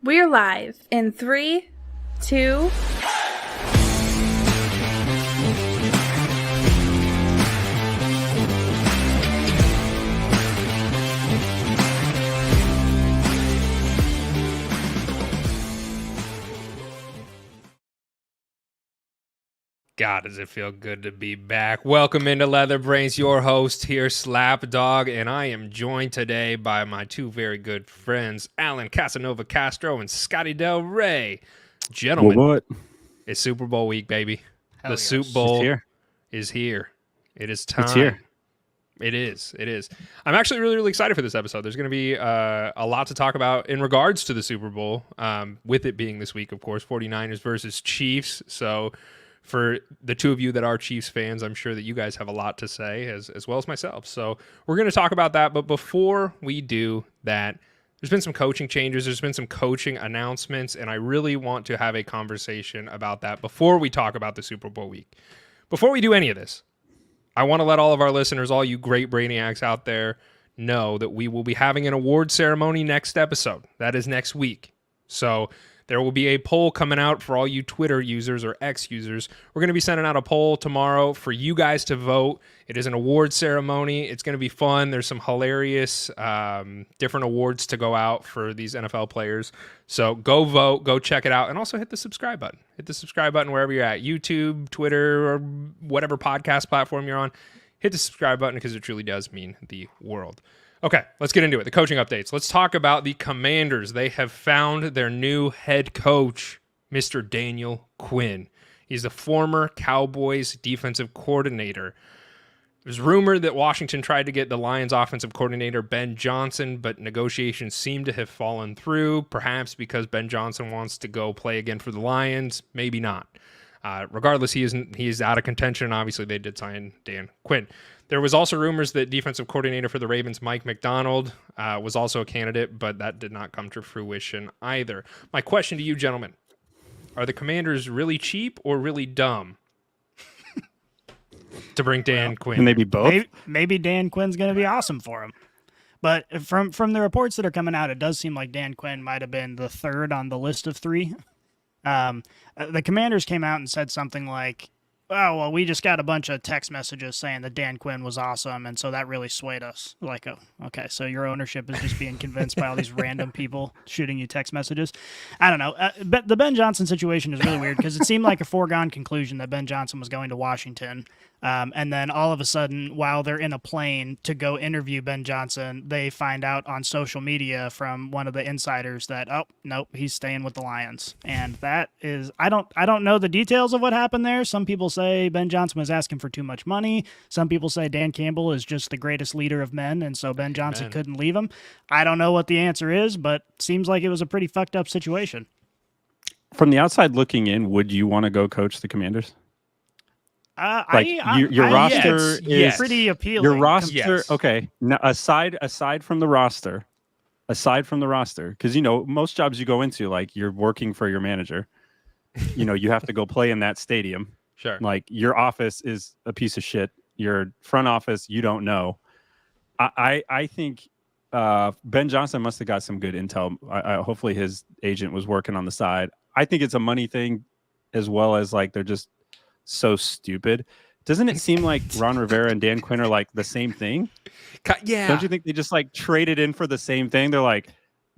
We're live in 3, 2... God, does it feel good to be back. Welcome into Leather Brains, your host here, Slapdawg, and I am joined today by my two very good friends, Alan Casanova Castro and Scotty Del Rey. Gentlemen, what? It's Super Bowl week, baby. Hell The yes. Super Bowl It's here. is here. It is time. It's here. It is. I'm actually really excited for this episode. There's going to be a lot to talk about in regards to the Super Bowl, with it being this week, of course, 49ers versus Chiefs. So for the two of you that are Chiefs fans, I'm sure that you guys have a lot to say, as well as myself. So we're going to talk about that. But before we do that, there's been some coaching changes. There's been some coaching announcements, and I really want to have a conversation about that before we talk about the Super Bowl week. Before we do any of this, I want to let all of our listeners, all you great brainiacs out there, know that we will be having an award ceremony next episode. That is next week. So there will be a poll coming out for all you Twitter users or X users. We're going to be sending out a poll tomorrow for you guys to vote. It is an award ceremony. It's going to be fun. There's some hilarious different awards to go out for these NFL players. So go vote, go check it out, and also hit the subscribe button. Hit the subscribe button wherever you're at, YouTube, Twitter, or whatever podcast platform you're on. Hit the subscribe button because it truly does mean the world. Okay, let's get into it. The coaching updates. Let's talk about the Commanders. They have found their new head coach, Mr. Daniel Quinn. He's the former Cowboys defensive coordinator. It was rumored that Washington tried to get the Lions offensive coordinator, Ben Johnson, but negotiations seem to have fallen through, perhaps because Ben Johnson wants to go play again for the Lions. Maybe not. Regardless, he is out of contention. Obviously, they did sign Dan Quinn. There was also rumors that defensive coordinator for the Ravens, Mike McDonald, was also a candidate, but that did not come to fruition either. My question to you, gentlemen, are the Commanders really cheap or really dumb to bring Dan Quinn? Can they be both? Maybe Dan Quinn's going to be awesome for him. But from the reports that are coming out, it does seem like Dan Quinn might have been the third on the list of three. The Commanders came out and said something like, oh, well, we just got a bunch of text messages saying that Dan Quinn was awesome, and so that really swayed us. Like, oh, okay, so your ownership is just being convinced by all these random people shooting you text messages. I don't know. But the Ben Johnson situation is really weird because it seemed like a foregone conclusion that Ben Johnson was going to Washington. And then all of a sudden, while they're in a plane to go interview Ben Johnson, they find out on social media from one of the insiders that, oh, nope, he's staying with the Lions. And that is, I don't know the details of what happened there. Some people say Ben Johnson was asking for too much money. Some people say Dan Campbell is just the greatest leader of men, and so Ben Johnson couldn't leave him. I don't know what the answer is, but seems like it was a pretty fucked up situation. From the outside looking in, would you want to go coach the Commanders? Your roster is pretty appealing. Your roster, yes. Okay. Now, aside from the roster, because most jobs you go into, like you're working for your manager. You have to go play in that stadium. Sure. Like your office is a piece of shit. Your front office, you don't know. I think Ben Johnson must have got some good intel. Hopefully his agent was working on the side. I think it's a money thing, as well as like they're just so stupid. Doesn't it seem like Ron Rivera and Dan Quinn are like the same thing? Yeah. Don't you think they just like traded in for the same thing? They're like,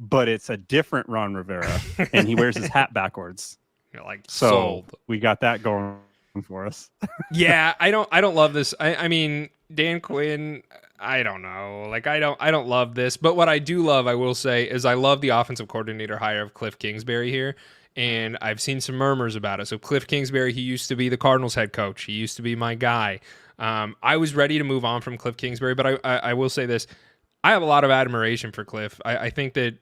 but it's a different Ron Rivera, and he wears his hat backwards. You're like, So sold. we got that going for us. Yeah, I don't love this. I mean, Dan Quinn, I don't know. Like, I don't love this. But what I do love, I will say, is I love the offensive coordinator hire of Cliff Kingsbury here. And I've seen some murmurs about it. So Cliff Kingsbury, he used to be the Cardinals head coach. He used to be my guy. I was ready to move on from Cliff Kingsbury, but I will say this. I have a lot of admiration for Cliff. I think that,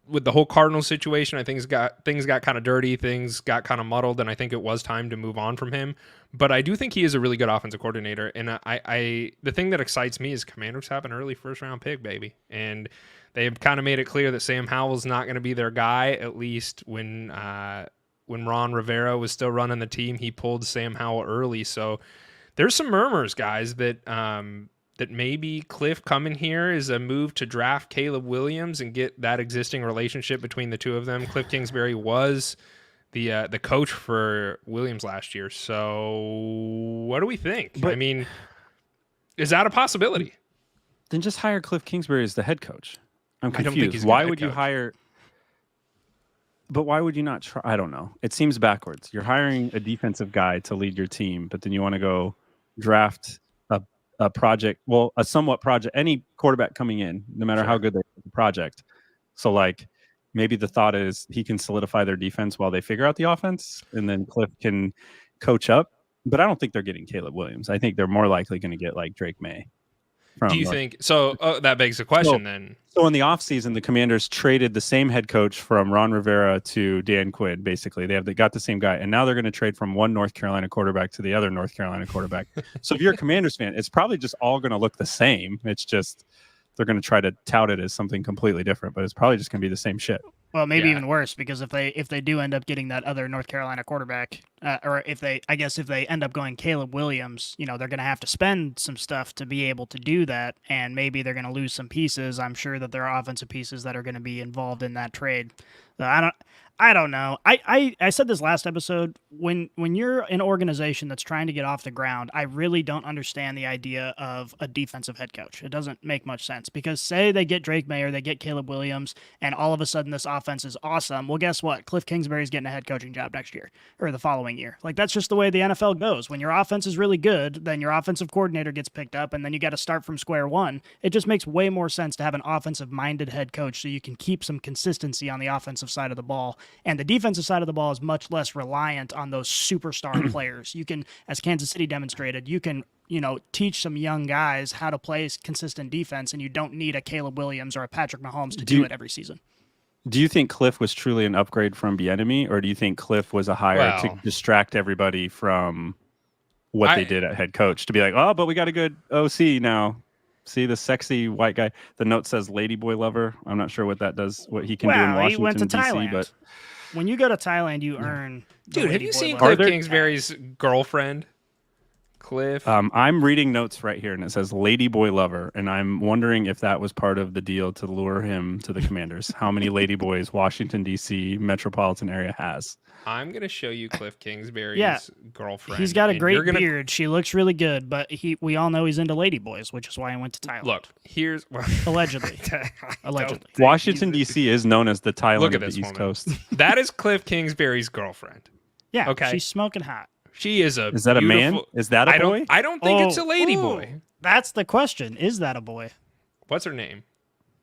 with the whole Cardinals situation, I think things got kind of dirty, things got kind of muddled, and I think it was time to move on from him. But I do think he is a really good offensive coordinator, and the thing that excites me is Commanders have an early first-round pick, baby, and they've kind of made it clear that Sam Howell's not going to be their guy. At least when Ron Rivera was still running the team, he pulled Sam Howell early. So there's some murmurs, guys, that that maybe Cliff coming here is a move to draft Caleb Williams and get that existing relationship between the two of them. Cliff Kingsbury was the coach for Williams last year. So what do we think? But, I mean, is that a possibility? Then just hire Cliff Kingsbury as the head coach. I'm I don't think confused. he's Why gonna would you head coach. hire? But why would you not try? I don't know. It seems backwards. You're hiring a defensive guy to lead your team, but then you want to go draft a project, well, a somewhat project, any quarterback coming in, no matter how good they are, the project. So like maybe the thought is he can solidify their defense while they figure out the offense, and then Cliff can coach up. But I don't think they're getting Caleb Williams. I think they're more likely going to get like Drake May. Do you think so? That begs the question then. So in the offseason, the Commanders traded the same head coach from Ron Rivera to Dan Quinn. Basically, they got the same guy, and now they're going to trade from one North Carolina quarterback to the other North Carolina quarterback. So if you're a Commanders fan, it's probably just all going to look the same. It's just they're going to try to tout it as something completely different, but it's probably just going to be the same shit. Well, maybe even worse, because if they do end up getting that other North Carolina quarterback, or if they end up going Caleb Williams, they're going to have to spend some stuff to be able to do that, and maybe they're going to lose some pieces. I'm sure that there are offensive pieces that are going to be involved in that trade. So I don't know. I said this last episode. When you're an organization that's trying to get off the ground, I really don't understand the idea of a defensive head coach. It doesn't make much sense, because say they get Drake May or they get Caleb Williams, and all of a sudden this offense is awesome. Well, guess what? Cliff Kingsbury's getting a head coaching job next year or the following year. Like, that's just the way the NFL goes. When your offense is really good, then your offensive coordinator gets picked up, and then you got to start from square one. It just makes way more sense to have an offensive-minded head coach so you can keep some consistency on the offensive side of the ball. And the defensive side of the ball is much less reliant on those superstar players. You can, as Kansas City demonstrated, you can, teach some young guys how to play consistent defense, and you don't need a Caleb Williams or a Patrick Mahomes to do it every season. Do you think Cliff was truly an upgrade from Bieniemy, or do you think Cliff was a hire to distract everybody from what they did at head coach, to be like, oh, but we got a good OC now? See the sexy white guy. The note says "ladyboy lover." I'm not sure what that does, what he can do in Washington, he went to D.C., Thailand. but when you go to Thailand, you earn. Dude, have you seen lover. Cliff Kingsbury's girlfriend? Cliff. I'm reading notes right here, and it says "ladyboy lover," and I'm wondering if that was part of the deal to lure him to the Commanders. How many ladyboys Washington D.C. metropolitan area has? I'm gonna show you Cliff Kingsbury's girlfriend. He's got a great beard. She looks really good, but we all know he's into ladyboys, which is why he went to Thailand. Look, here's allegedly. Washington D.C. is known as the Thailand of the East woman. Coast. That is Cliff Kingsbury's girlfriend. Yeah, okay. She's smoking hot. She is a. Is that a man? Is that a boy? I don't think it's a lady boy. That's the question. Is that a boy? What's her name?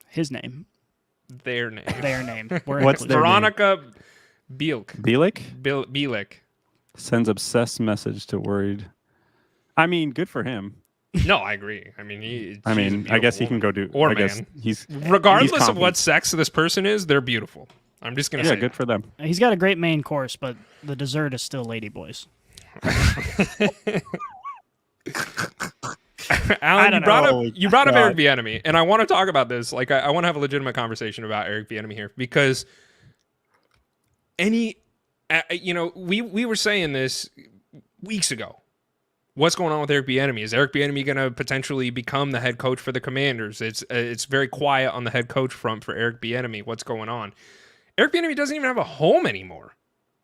His name. Their name. Their name. What's their Veronica Bielk. Bielek sends obsessed message to worried. I mean, good for him. No, I agree. I mean, I guess he can go do. Or I man. guess he's regardless of what sex this person is, they're beautiful. I'm just gonna say. Yeah, good for them. He's got a great main course, but the dessert is still ladyboys. Alan, you brought up Eric Bieniemy, and I want to talk about this. Like, I want to have a legitimate conversation about Eric Bieniemy here, because we were saying this weeks ago. What's going on with Eric Bieniemy? Is Eric Bieniemy going to potentially become the head coach for the Commanders? It's very quiet on the head coach front for Eric Bieniemy. What's going on? Eric Bieniemy doesn't even have a home anymore.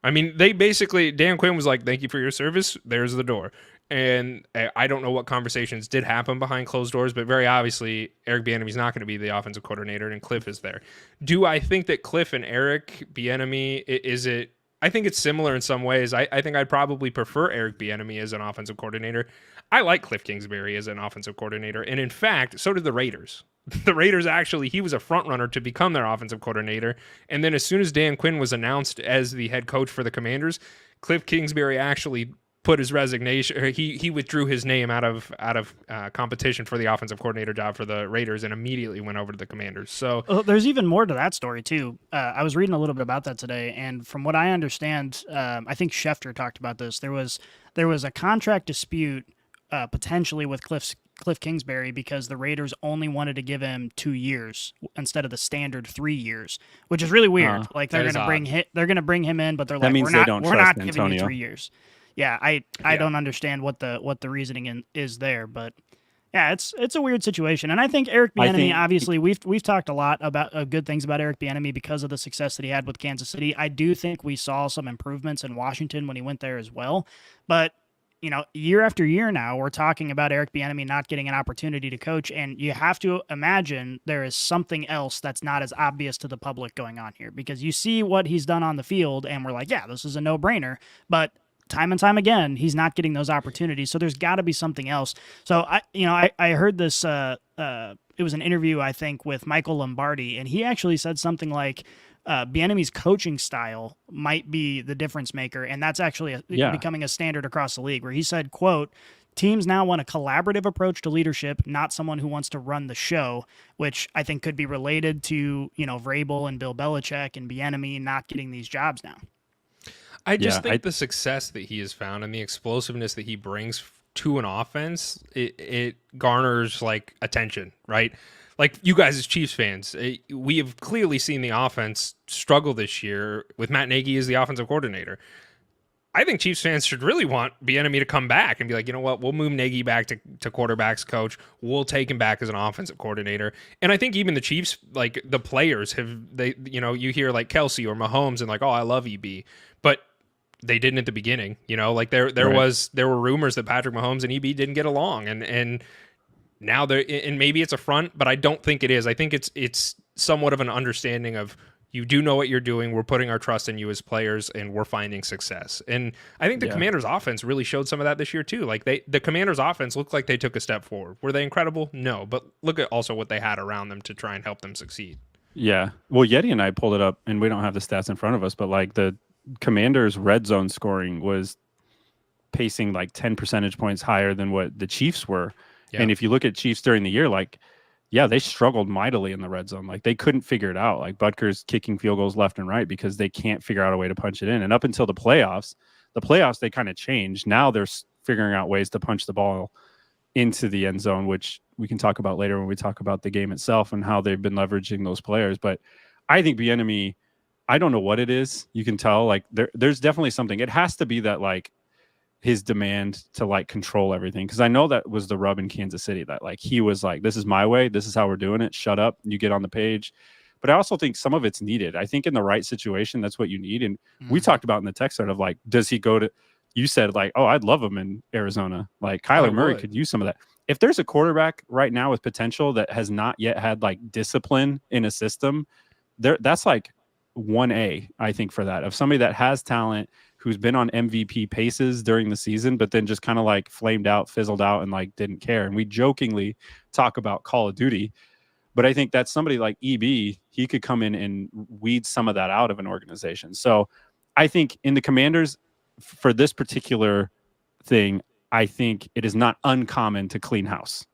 I mean, they basically, Dan Quinn was like, thank you for your service. There's the door. And I don't know what conversations did happen behind closed doors, but very obviously, Eric Bieniemy's not going to be the offensive coordinator, and Cliff is there. Do I think that Cliff and Eric Bieniemy, I think it's similar in some ways. I think I'd probably prefer Eric Bieniemy as an offensive coordinator. I like Cliff Kingsbury as an offensive coordinator. And in fact, so did the Raiders. The Raiders he was a front runner to become their offensive coordinator. And then as soon as Dan Quinn was announced as the head coach for the Commanders, Cliff Kingsbury actually put his resignation, or he withdrew his name out of competition for the offensive coordinator job for the Raiders and immediately went over to the Commanders. So there's even more to that story too. I was reading a little bit about that today, and from what I understand, I think Schefter talked about this. There was a contract dispute potentially with Cliff Kingsbury because the Raiders only wanted to give him 2 years instead of the standard 3 years, which is really weird. Like they're going to bring him in, but they're like, we're not giving you 3 years. Yeah, I don't understand what the reasoning is there, but Yeah, it's a weird situation, and I think Eric I Bieniemy. think- Obviously, we've talked a lot about good things about Eric Bieniemy because of the success that he had with Kansas City. I do think we saw some improvements in Washington when he went there as well, but year after year now, we're talking about Eric Bieniemy not getting an opportunity to coach, and you have to imagine there is something else that's not as obvious to the public going on here, because you see what he's done on the field, and we're like, yeah, this is a no-brainer, but time and time again, he's not getting those opportunities. So there's got to be something else. So I heard this. It was an interview, I think, with Michael Lombardi, and he actually said something like, Bieniemy's coaching style might be the difference maker, and that's actually becoming a standard across the league. Where he said, "quote." Teams now want a collaborative approach to leadership, not someone who wants to run the show, which I think could be related to Vrabel and Bill Belichick and Bieniemy not getting these jobs now. I just think the success that he has found and the explosiveness that he brings to an offense, it garners like attention, right? Like you guys as Chiefs fans, we have clearly seen the offense struggle this year with Matt Nagy as the offensive coordinator. I think Chiefs fans should really want Bieniemy to come back and be like, you know what, we'll move Nagy back to quarterbacks coach. We'll take him back as an offensive coordinator. And I think even the Chiefs, like the players you hear like Kelsey or Mahomes and like, oh, I love EB, but they didn't at the beginning, like there were rumors that Patrick Mahomes and EB didn't get along, and now and maybe it's a front, but I don't think it is. I think it's somewhat of an understanding of, you do know what you're doing. We're putting our trust in you as players, and we're finding success. And I think the Commanders' offense really showed some of that this year too. Like the Commanders' offense looked like they took a step forward. Were they incredible? No, but look at also what they had around them to try and help them succeed. Yeah. Well, Yeti and I pulled it up, and we don't have the stats in front of us, but like the Commanders' red zone scoring was pacing like 10 percentage points higher than what the Chiefs were. Yeah. And if you look at Chiefs during the year, like, yeah, they struggled mightily in the red zone. Like they couldn't figure it out. Like Butker's kicking field goals left and right because they can't figure out a way to punch it in. And up until the playoffs, they kind of changed. Now they're figuring out ways to punch the ball into the end zone, which we can talk about later when we talk about the game itself and how they've been leveraging those players. But I think Bieniemy, I don't know what it is. You can tell like there's definitely something. It has to be that like his demand to like control everything. Cause I know that was the rub in Kansas City, that like, he was like, this is my way. This is how we're doing it. Shut up. You get on the page. But I also think some of it's needed. I think in the right situation, that's what you need. And we talked about in the text thread of like, does he go to, you said like, oh, I'd love him in Arizona. Like Kyler Murray could use some of that. If there's a quarterback right now with potential that has not yet had like discipline in a system, that's like 1A, I think, for that, of somebody that has talent, who's been on MVP paces during the season, but then just kind of like flamed out, fizzled out, and like didn't care. And we jokingly talk about Call of Duty, but I think that's somebody like EB, he could come in and weed some of that out of an organization. So I think in the Commanders, for this particular thing, I think it is not uncommon to clean house.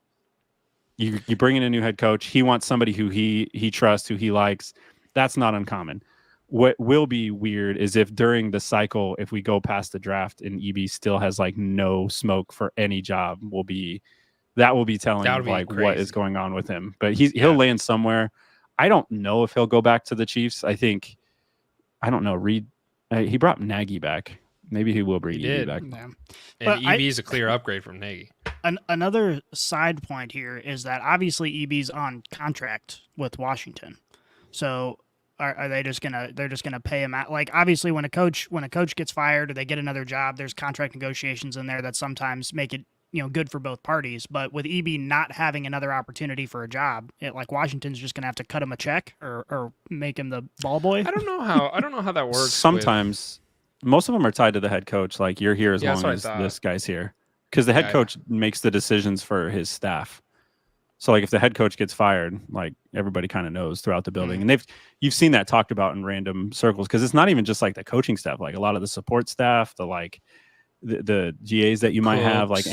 You bring in a new head coach. He wants somebody who he trusts, who he likes. That's not uncommon. What will be weird is if during the cycle, if we go past the draft and EB still has like no smoke for any job, that will be telling like crazy. What is going on with him. But he'll land somewhere. I don't know if he'll go back to the Chiefs. I don't know. He brought Nagy back. Maybe he will bring EB back. Yeah. And EB is a clear upgrade from Nagy. Another side point here is that obviously EB's on contract with Washington. So are they just gonna pay him out? Like obviously when a coach gets fired or they get another job, there's contract negotiations in there that sometimes make it good for both parties. But with EB not having another opportunity for a job, like Washington's just gonna have to cut him a check or make him the ball boy. I don't know how that works. Sometimes most of them are tied to the head coach. Like you're here as long as this guy's here, because the head coach makes the decisions for his staff. So like if the head coach gets fired, like everybody kind of knows throughout the building. And you've seen that talked about in random circles, because it's not even just like the coaching staff, like a lot of the support staff, the GAs that you might have, like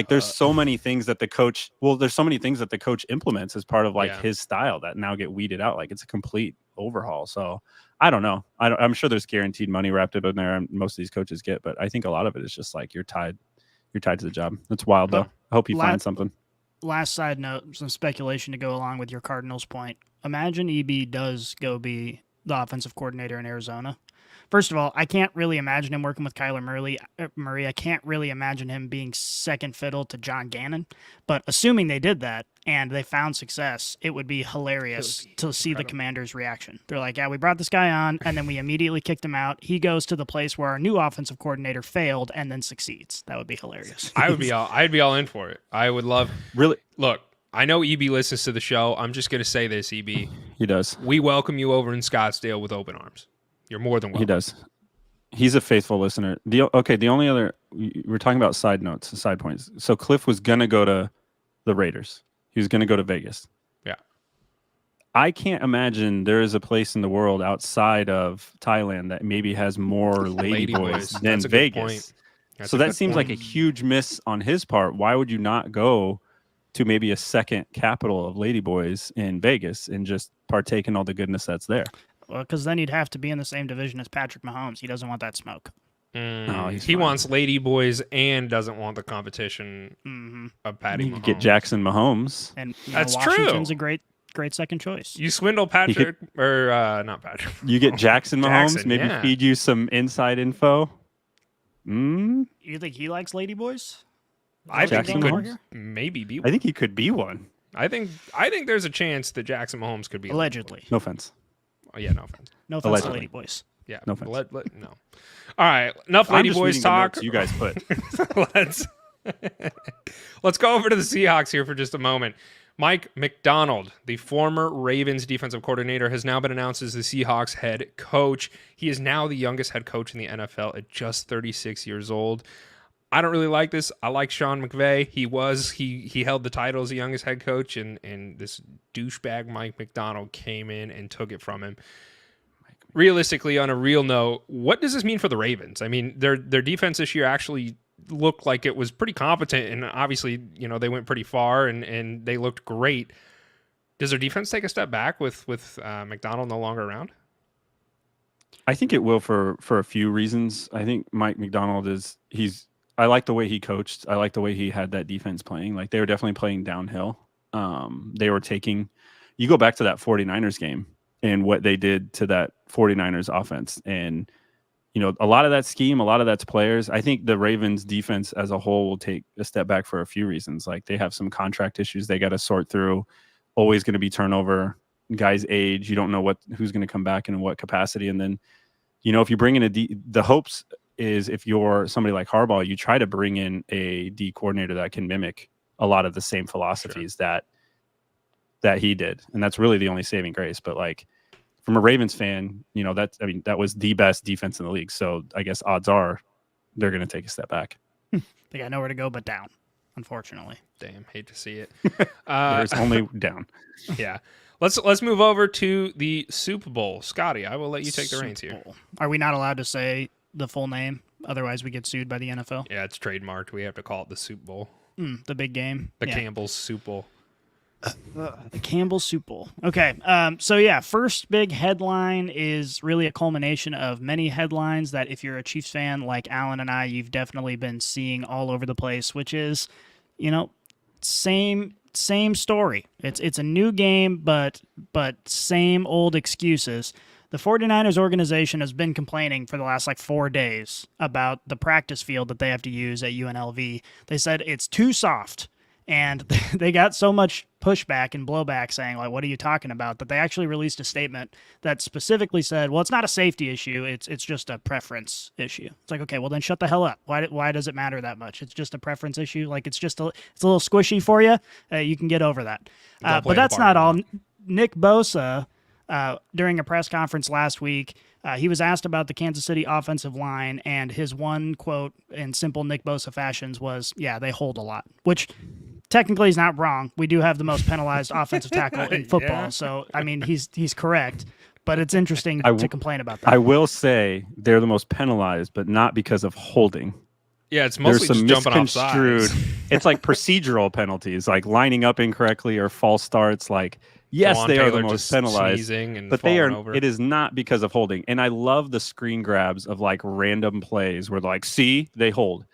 there's so many things that the coach implements as part of like his style that now get weeded out. Like it's a complete overhaul. So I don't know. I'm sure there's guaranteed money wrapped up in there, and most of these coaches get, but I think a lot of it is just like you're tied to the job. That's wild though. I hope you find something. Last side note, some speculation to go along with your Cardinals point. Imagine EB does go be the offensive coordinator in Arizona. First of all, I can't really imagine him working with Kyler Murray. I can't really imagine him being second fiddle to John Gannon. But assuming they did that and they found success, it would be hilarious to see the Commanders' reaction. They're like, yeah, we brought this guy on, and then we immediately kicked him out. He goes to the place where our new offensive coordinator failed and then succeeds. That would be hilarious. I'd be all in for it. I would love. Really? Look, I know EB listens to the show. I'm just going to say this, EB. He does. We welcome you over in Scottsdale with open arms. You're more than welcome. He does. He's a faithful listener. The only other, we're talking about side notes, side points. So Cliff was going to go to the Raiders. He was going to go to Vegas. Yeah. I can't imagine there is a place in the world outside of Thailand that maybe has more lady boys than Vegas. So that seems like a huge miss on his part. Why would you not go to maybe a second capital of ladyboys in Vegas and just partake in all the goodness that's there? Well, because then he'd have to be in the same division as Patrick Mahomes. He doesn't want that smoke. No, he wants lady boys and doesn't want the competition of Patty You Mahomes. could get Jackson Mahomes. And That's Washington's true. a great second choice. You swindle Patrick, or not Patrick. You get Jackson Mahomes, Jackson, maybe yeah. feed you some inside info. You think he likes ladyboys? I think he Jackson could Mahomes? maybe be I one. think he could be one. I think there's a chance that Jackson Mahomes could be Allegedly. No offense. Oh, yeah, no offense. No offense to Allegedly. ladyboys. Yeah, No offense. no. All right, enough I'm lady just boys reading the talk. notes you guys put. Let's go over to the Seahawks here for just a moment. Mike McDonald, the former Ravens defensive coordinator, has now been announced as the Seahawks head coach. He is now the youngest head coach in the NFL at just 36 years old. I don't really like this. I like Sean McVay. He held the title as the youngest head coach, and this douchebag Mike McDonald came in and took it from him. Realistically, on a real note, what does this mean for the Ravens? I mean, their defense this year actually looked like it was pretty competent, and obviously, they went pretty far and they looked great. Does their defense take a step back with McDonald no longer around? I think it will for a few reasons. I think Mike McDonald I like the way he coached. I like the way he had that defense playing. Like, they were definitely playing downhill. They were you go back to that 49ers game and what they did to that 49ers offense. And, a lot of that scheme, a lot of that's players. I think the Ravens defense as a whole will take a step back for a few reasons. Like, they have some contract issues they got to sort through. Always going to be turnover. Guys age. You don't know who's going to come back and in what capacity. And then, if you bring in the hopes is if you're somebody like Harbaugh, you try to bring in a D coordinator that can mimic a lot of the same philosophies that he did. And that's really the only saving grace. But like, from a Ravens fan, that was the best defense in the league. So I guess odds are they're going to take a step back. They got nowhere to go but down, unfortunately. Damn, hate to see it. There's only down. Yeah. Let's move over to the Super Bowl. Scotty, I will let you take the reins here. Super Bowl. Are we not allowed to say the full name? Otherwise, we get sued by the NFL. Yeah, it's trademarked. We have to call it the Super Bowl. The big game. The Campbell's Super Bowl. The Campbell Soup Bowl. Okay. So yeah, first big headline is really a culmination of many headlines that if you're a Chiefs fan like Alan and I, you've definitely been seeing all over the place, which is, same story. It's a new game, but same old excuses. The 49ers organization has been complaining for the last 4 days about the practice field that they have to use at UNLV. They said it's too soft. And they got so much pushback and blowback saying, what are you talking about? That they actually released a statement that specifically said, well, it's not a safety issue. It's just a preference issue. It's like, okay, well, then shut the hell up. Why does it matter that much? It's just a preference issue. It's a little squishy for you. You can get over that. But that's not all. Nick Bosa, during a press conference last week, he was asked about the Kansas City offensive line, and his one quote in simple Nick Bosa fashions was, yeah, they hold a lot, which technically is not wrong. We do have the most penalized offensive tackle in football. Yeah. So, I mean, he's correct, but it's interesting to complain about that. I will say they're the most penalized, but not because of holding. Yeah, it's mostly There's some just jumping off misconstrued. sides. It's like procedural penalties, like lining up incorrectly or false starts. Like, yes, Jawan they are Taylor the most just penalized, sneezing and but they are. falling over. It is not because of holding. And I love the screen grabs of random plays where they're like, see, they hold.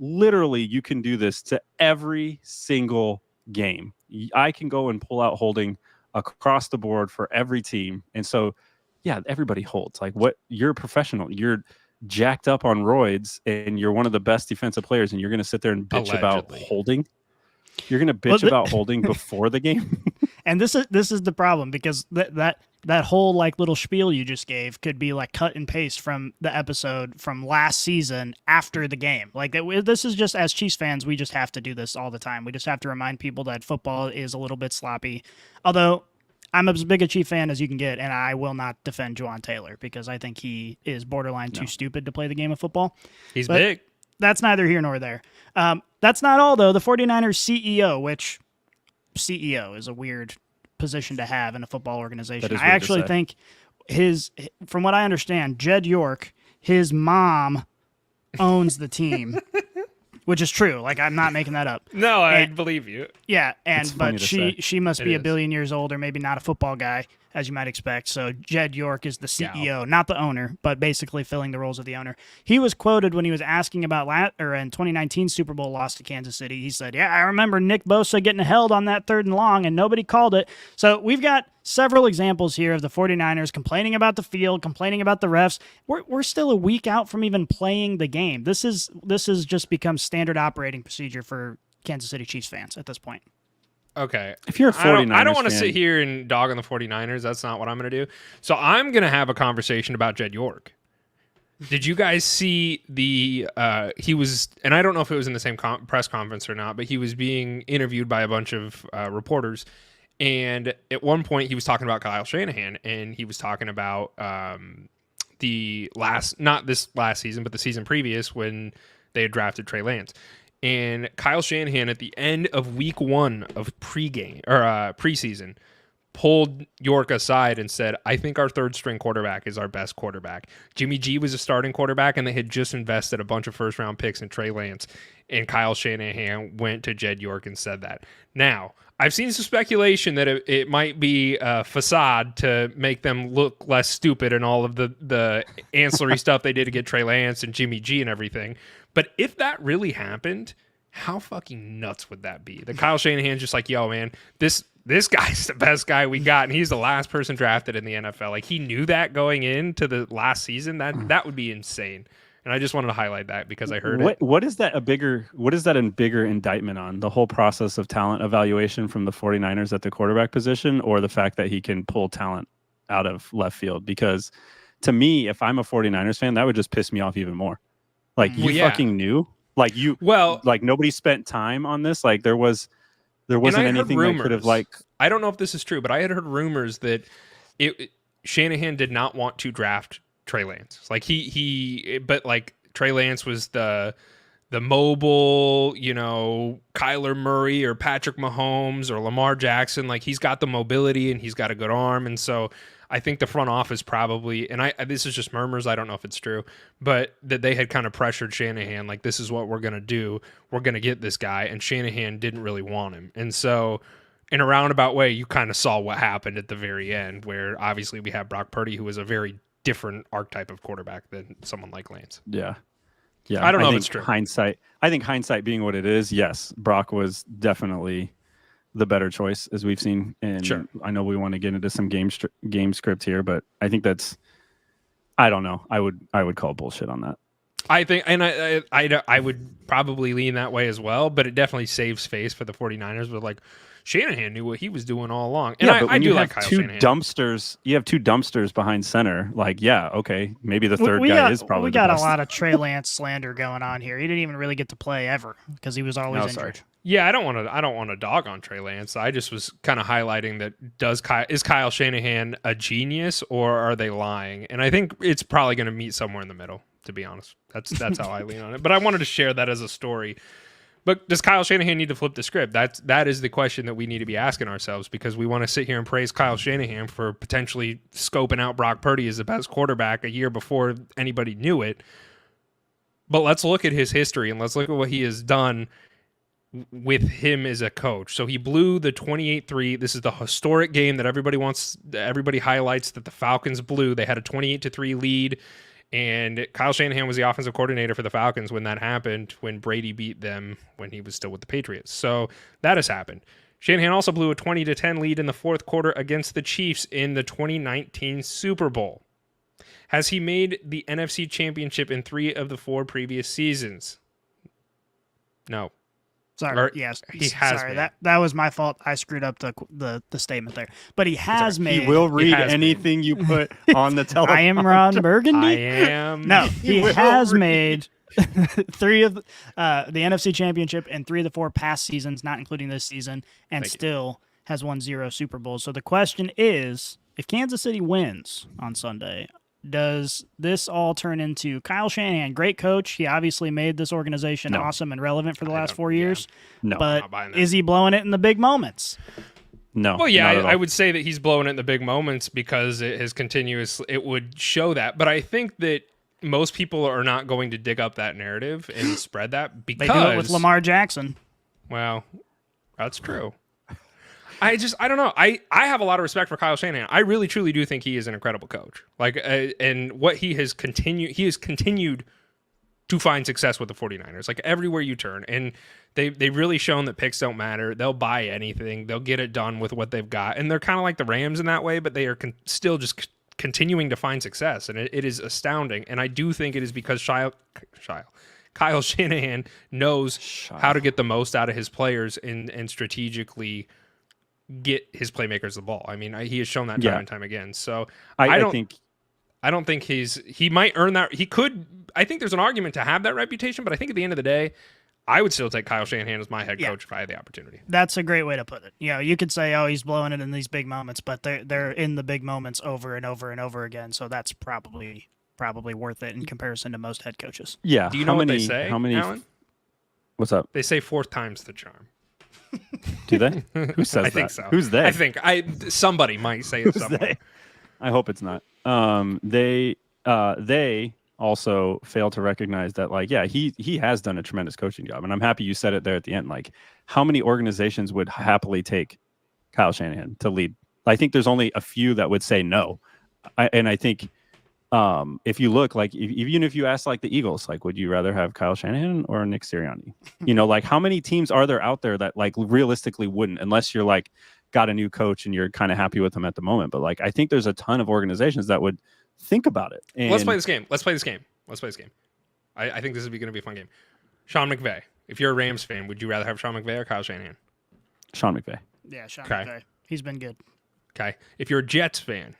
Literally, you can do this to every single game. I can go and pull out holding across the board for every team. And so yeah, everybody holds. Like, what? You're a professional. You're jacked up on roids, and you're one of the best defensive players, and you're going to sit there and bitch about Allegedly. holding. You're going to bitch about holding before the game. And this is the problem, because that whole like little spiel you just gave could be like cut and paste from the episode from last season after the game. Like this is just, as Chiefs fans, we just have to do this all the time. We just have to remind people that football is a little bit sloppy. Although I'm as big a Chief fan as you can get, and I will not defend Juwan Taylor because I think he is borderline too stupid to play the game of football. He's big. That's neither here nor there. That's not all, though. The 49ers CEO, which CEO is a weird position to have in a football organization. I actually think from what I understand, Jed York, his mom owns the team, which is true. Like, I'm not making that up. No, I believe you. Yeah, but she must be a is. billion years old, or maybe not a football guy, as you might expect. So Jed York is the CEO, not the owner, but basically filling the roles of the owner. He was quoted when he was asking about in 2019 Super Bowl loss to Kansas City. He said, "Yeah, I remember Nick Bosa getting held on that 3rd and long, and nobody called it." So we've got several examples here of the 49ers complaining about the field, complaining about the refs. We're still a week out from even playing the game. This is just become standard operating procedure for Kansas City Chiefs fans at this point. Okay. If you're a 49ers I don't want to fan, sit here and dog on the 49ers. That's not what I'm going to do. So I'm going to have a conversation about Jed York. Did you guys see he was, and I don't know if it was in the same press conference or not, but he was being interviewed by a bunch of reporters. And at one point he was talking about Kyle Shanahan, and he was talking about not this last season, but the season previous when they had drafted Trey Lance. And Kyle Shanahan at the end of week 1 of preseason pulled York aside and said, "I think our 3rd string quarterback is our best quarterback." Jimmy G was a starting quarterback, and they had just invested a bunch of 1st round picks in Trey Lance. And Kyle Shanahan went to Jed York and said that. Now, I've seen some speculation that it might be a facade to make them look less stupid and all of the ancillary stuff they did to get Trey Lance and Jimmy G and everything. But if that really happened, how fucking nuts would that be? That Kyle Shanahan's just like, "Yo, man, this guy's the best guy we got, and he's the last person drafted in the NFL." Like, he knew that going into the last season. That would be insane. And I just wanted to highlight that because I heard it. What is that a bigger indictment on? The whole process of talent evaluation from the 49ers at the quarterback position, or the fact that he can pull talent out of left field? Because to me, if I'm a 49ers fan, that would just piss me off even more. Like, you fucking knew? Like, like nobody spent time on this? Like, there wasn't anything that could have, like... I don't know if this is true, but I had heard rumors that Shanahan did not want to draft Trey Lance. Like, but like Trey Lance was the mobile, Kyler Murray or Patrick Mahomes or Lamar Jackson. Like, he's got the mobility and he's got a good arm. And so I think the front office probably, and this is just murmurs, I don't know if it's true, but that they had kind of pressured Shanahan, like, this is what we're going to do. We're going to get this guy. And Shanahan didn't really want him. And so in a roundabout way, you kind of saw what happened at the very end, where obviously we have Brock Purdy, who is a very different archetype of quarterback than someone like Lance. Yeah. I don't know if it's true. I think hindsight being what it is, yes, Brock was definitely the better choice, as we've seen. And sure. I know we want to get into some game script here, but I think I don't know. I would call bullshit on that. I think, and I would probably lean that way as well, but it definitely saves face for the 49ers with, like, Shanahan knew what he was doing all along. And yeah, but I do like Kyle Kyle two Shanahan. dumpsters. You have 2 dumpsters behind center. Like, yeah, okay, maybe the third guy is probably. We got the a best. lot of Trey Lance slander going on here. He didn't even really get to play ever because he was always injured. Yeah, I don't want to dog on Trey Lance. I just was kind of highlighting that is Kyle Shanahan a genius, or are they lying? And I think it's probably going to meet somewhere in the middle, to be honest. That's how I lean on it. But I wanted to share that as a story. But does Kyle Shanahan need to flip the script? That is the question that we need to be asking ourselves, because we want to sit here and praise Kyle Shanahan for potentially scoping out Brock Purdy as the best quarterback a year before anybody knew it. But let's look at his history and let's look at what he has done with him as a coach. So he blew the 28-3. This is the historic game that everybody highlights that the Falcons blew. They had a 28-3 lead. And Kyle Shanahan was the offensive coordinator for the Falcons when that happened, when Brady beat them when he was still with the Patriots. So that has happened. Shanahan also blew a 20-10 lead in the fourth quarter against the Chiefs in the 2019 Super Bowl. Has he made the NFC Championship in 3 of the 4 previous seasons? No. Sorry, Or yes. he has Sorry, made. that was my fault. I screwed up the statement there. But he has okay. made. He will read has anything you put on the telephone. I am Ron Burgundy. I am. No, he will has read. made 3 of the NFC Championship in 3 of the 4 past seasons, not including this season, and Thank you. still has won 0 Super Bowls. So the question is, if Kansas City wins on Sunday, does this all turn into Kyle Shanahan, great coach? He obviously made this organization No. awesome and relevant for the I last don't- 4 yeah. years. No. But not buying that. is he blowing it in the big moments? No. Well, yeah, not at all. I would say that he's blowing it in the big moments because it would show that. But I think that most people are not going to dig up that narrative and spread that because They do it with Lamar Jackson. Well, that's true. I don't know. I have a lot of respect for Kyle Shanahan. I really truly do think he is an incredible coach. Like, and what he has continued to find success with the 49ers. Like everywhere you turn, and they've really shown that picks don't matter. They'll buy anything. They'll get it done with what they've got, and they're kind of like the Rams in that way. But they are still just continuing to find success, and it is astounding. And I do think it is because Kyle Shanahan knows how to get the most out of his players and strategically get his playmakers the ball. I mean, he has shown that time and time again. So I don't think he might earn that. He could. I think there's an argument to have that reputation, but I think at the end of the day, I would still take Kyle Shanahan as my head coach if I had the opportunity. That's a great way to put it. You know, you could say, "Oh, he's blowing it in these big moments," but they're in the big moments over and over and over again. So that's probably worth it in comparison to most head coaches. Yeah. Do you know what they say, How many? Alan? What's up? They say 4th time's the charm. Do they? Who says that? I think so. Who's they? I think somebody might say it Who's somewhere. they? I hope it's not. They also fail to recognize that, like, yeah, he has done a tremendous coaching job, and I'm happy you said it there at the end. Like, how many organizations would happily take Kyle Shanahan to lead? I think there's only a few that would say no, and I think if you look, like, even if you ask, like, the Eagles, like, would you rather have Kyle Shanahan or Nick Sirianni? You know, like, how many teams are there out there that, like, realistically wouldn't, unless you're, like, got a new coach and you're kind of happy with them at the moment. But, like, I think there's a ton of organizations that would think about it. And Let's play this game. I think this is going to be a fun game. Sean McVay. If you're a Rams fan, would you rather have Sean McVay or Kyle Shanahan? Sean McVay. Yeah, Sean Okay. McVay. He's been good. Okay. If you're a Jets fan,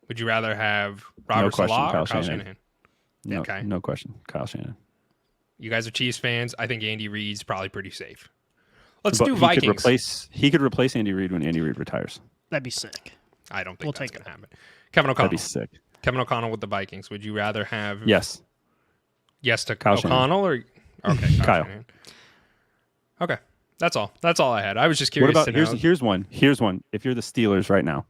would you rather have Robert question, Salah or Kyle Kyle Shanahan. Shanahan? No, Okay. no question. Kyle Shanahan. You guys are Chiefs fans. I think Andy Reid's probably pretty safe. Let's But do he Vikings. He could replace Andy Reid when Andy Reid retires. That'd be sick. I don't think We'll that's take going to happen. Kevin That'd O'Connell. be sick. Kevin O'Connell with the Vikings. Would you rather have Yes. yes to Kyle O'Connell or okay, Kyle. Shanahan. Okay. That's all. That's all I had. I was just What curious about to know. here's one. If you're the Steelers right now,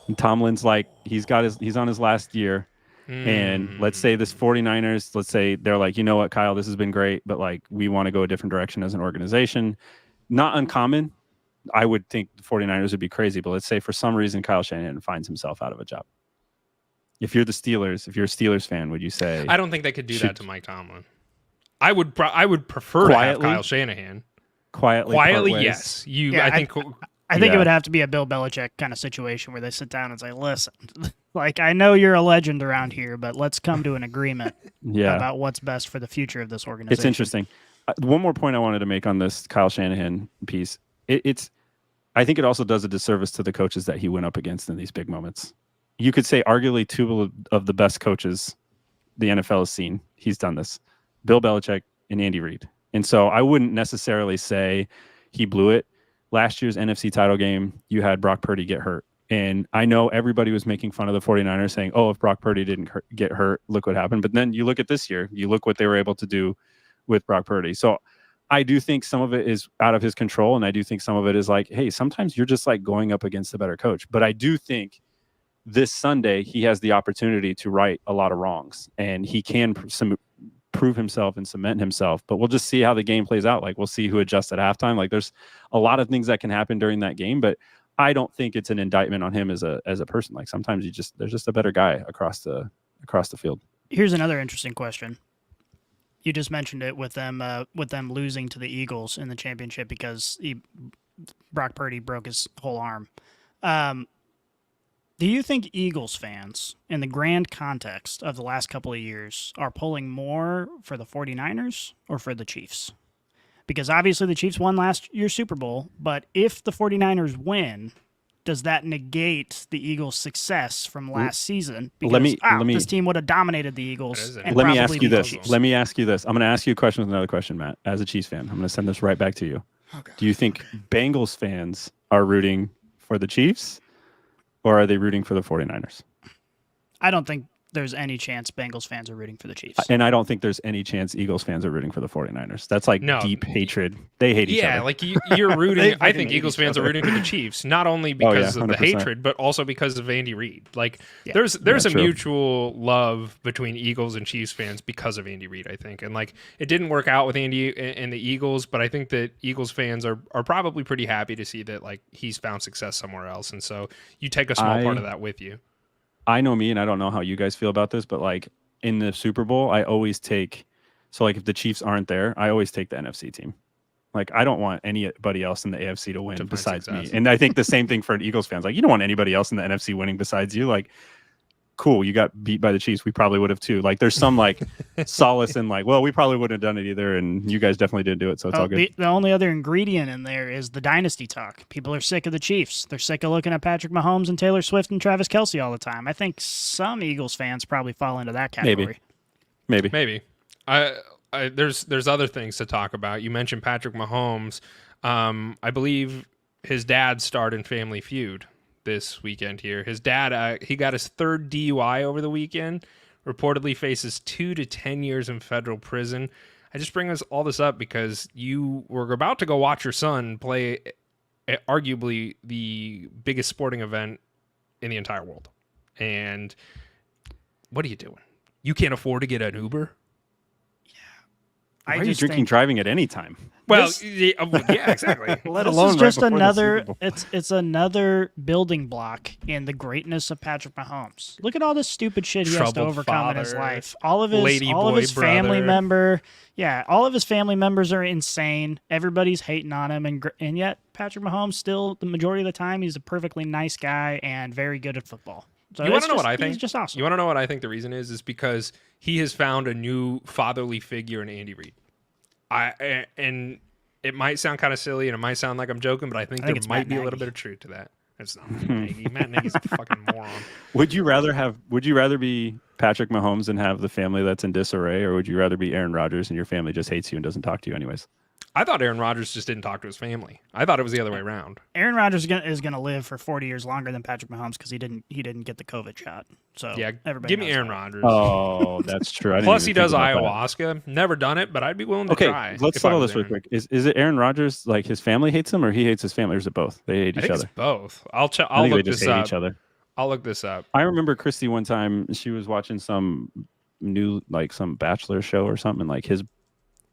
and Tomlin's like he's on his last year, and let's say this 49ers, let's say they're like, you know what, Kyle, this has been great, but like we want to go a different direction as an organization. Not uncommon. I would think the 49ers would be crazy, but let's say for some reason Kyle Shanahan finds himself out of a job. If you're the Steelers, if you're a Steelers fan, would you say? I don't think they could do Should- that to Mike Tomlin. I would prefer to have Quietly? Kyle Shanahan. quietly, part Quietly, ways? yes. Yeah, I think I think Yeah. it would have to be a Bill Belichick kind of situation where they sit down and say, "Listen, like I know you're a legend around here, but let's come to an agreement Yeah. about what's best for the future of this organization." It's interesting. One more point I wanted to make on this Kyle Shanahan piece. I think it also does a disservice to the coaches that he went up against in these big moments. You could say arguably 2 of the best coaches the NFL has seen. He's done this. Bill Belichick and Andy Reid. And so I wouldn't necessarily say he blew it. Last year's NFC title game, you had Brock Purdy get hurt. And I know everybody was making fun of the 49ers saying, oh, if Brock Purdy didn't get hurt, look what happened. But then you look at this year, you look what they were able to do with Brock Purdy. So I do think some of it is out of his control. And I do think some of it is like, hey, sometimes you're just like going up against a better coach. But I do think this Sunday, he has the opportunity to right a lot of wrongs. And he can prove himself and cement himself. But we'll just see how the game plays out. Like, we'll see who adjusts at halftime. Like, there's a lot of things that can happen during that game. But I don't think it's an indictment on him as a person. Like, sometimes there's just a better guy across the field. Here's another interesting question. You just mentioned it with them losing to the Eagles in the championship because Brock Purdy broke his whole arm. Do you think Eagles fans, in the grand context of the last couple of years, are pulling more for the 49ers or for the Chiefs? Because obviously the Chiefs won last year's Super Bowl, but if the 49ers win, does that negate the Eagles' success from last season? Because this team would have dominated the Eagles. And let me probably ask you beat the this. Chiefs. Let me ask you this. I'm going to ask you a question with another question, Matt. As a Chiefs fan, I'm going to send this right back to you. Okay. Do you think Bengals fans are rooting for the Chiefs, or are they rooting for the 49ers? I don't think there's any chance Bengals fans are rooting for the Chiefs. And I don't think there's any chance Eagles fans are rooting for the 49ers. That's like deep hatred. They hate each other. Yeah, like you're rooting. I think hate Eagles each fans are other. rooting for the Chiefs, not only because of the 100%. hatred, but also because of Andy Reid. Like Yeah. there's a true. mutual love between Eagles and Chiefs fans because of Andy Reid, I think. And like it didn't work out with Andy and the Eagles, but I think that Eagles fans are probably pretty happy to see that like he's found success somewhere else. And so you take a small part of that with you. I know me, and I don't know how you guys feel about this, but like in the Super Bowl, I always take. So like if the Chiefs aren't there, I always take the NFC team. Like I don't want anybody else in the AFC to win To find besides me. success. And I think the same thing for an Eagles fans. Like you don't want anybody else in the NFC winning besides you. Like, cool, you got beat by the Chiefs. We probably would have too. Like there's some like solace in like, well, we probably wouldn't have done it either, and you guys definitely didn't do it, so it's all good. The only other ingredient in there is the dynasty talk. People are sick of the Chiefs. They're sick of looking at Patrick Mahomes and Taylor Swift and Travis Kelce all the time. I think some Eagles fans probably fall into that category. Maybe. There's other things to talk about. You mentioned Patrick Mahomes. I believe his dad starred in Family Feud this weekend here. His dad, he got his third DUI over the weekend, reportedly faces 2 to 10 years in federal prison. I just bring all this up because you were about to go watch your son play arguably the biggest sporting event in the entire world. And what are you doing? You can't afford to get an Uber? Why are you drinking driving at any time? Well, yeah, exactly. Let This alone is right just before the another. Super Bowl. It's another building block in the greatness of Patrick Mahomes. Look at all this stupid shit he has to Troubled overcome in his father, life. All of his ladyboy family brother. all of his family members are insane. Everybody's hating on him, and yet Patrick Mahomes still the majority of the time he's a perfectly nice guy and very good at football. So You want it's to know what just- I think? He's just awesome. You want to know what I think the reason is because he has found a new fatherly figure in Andy Reid. And it might sound kind of silly and it might sound like I'm joking, but I think there it's might Matt be a little Nagy. bit of truth to that. It's not Matt Nagy. Matt Nagy's a fucking moron. Would you rather be Patrick Mahomes and have the family that's in disarray, or would you rather be Aaron Rodgers and your family just hates you and doesn't talk to you anyways? I thought Aaron Rodgers just didn't talk to his family. I thought it was the other way around. Aaron Rodgers is gonna live for 40 years longer than Patrick Mahomes because he didn't get the COVID shot. So Yeah, everybody give me knows Aaron that. Rodgers. Oh, that's true. I didn't Plus, even he does think about that. ayahuasca. Never done it, but I'd be willing to Okay, try. let's if I settle was this real Aaron. quick. Is it Aaron Rodgers, like his family hates him, or he hates his family, or is it both? They hate I each think other. it's both. I'll I think look they just this hate up. each other. I'll look this up. I remember Christy one time, she was watching some some Bachelor show or something, and like his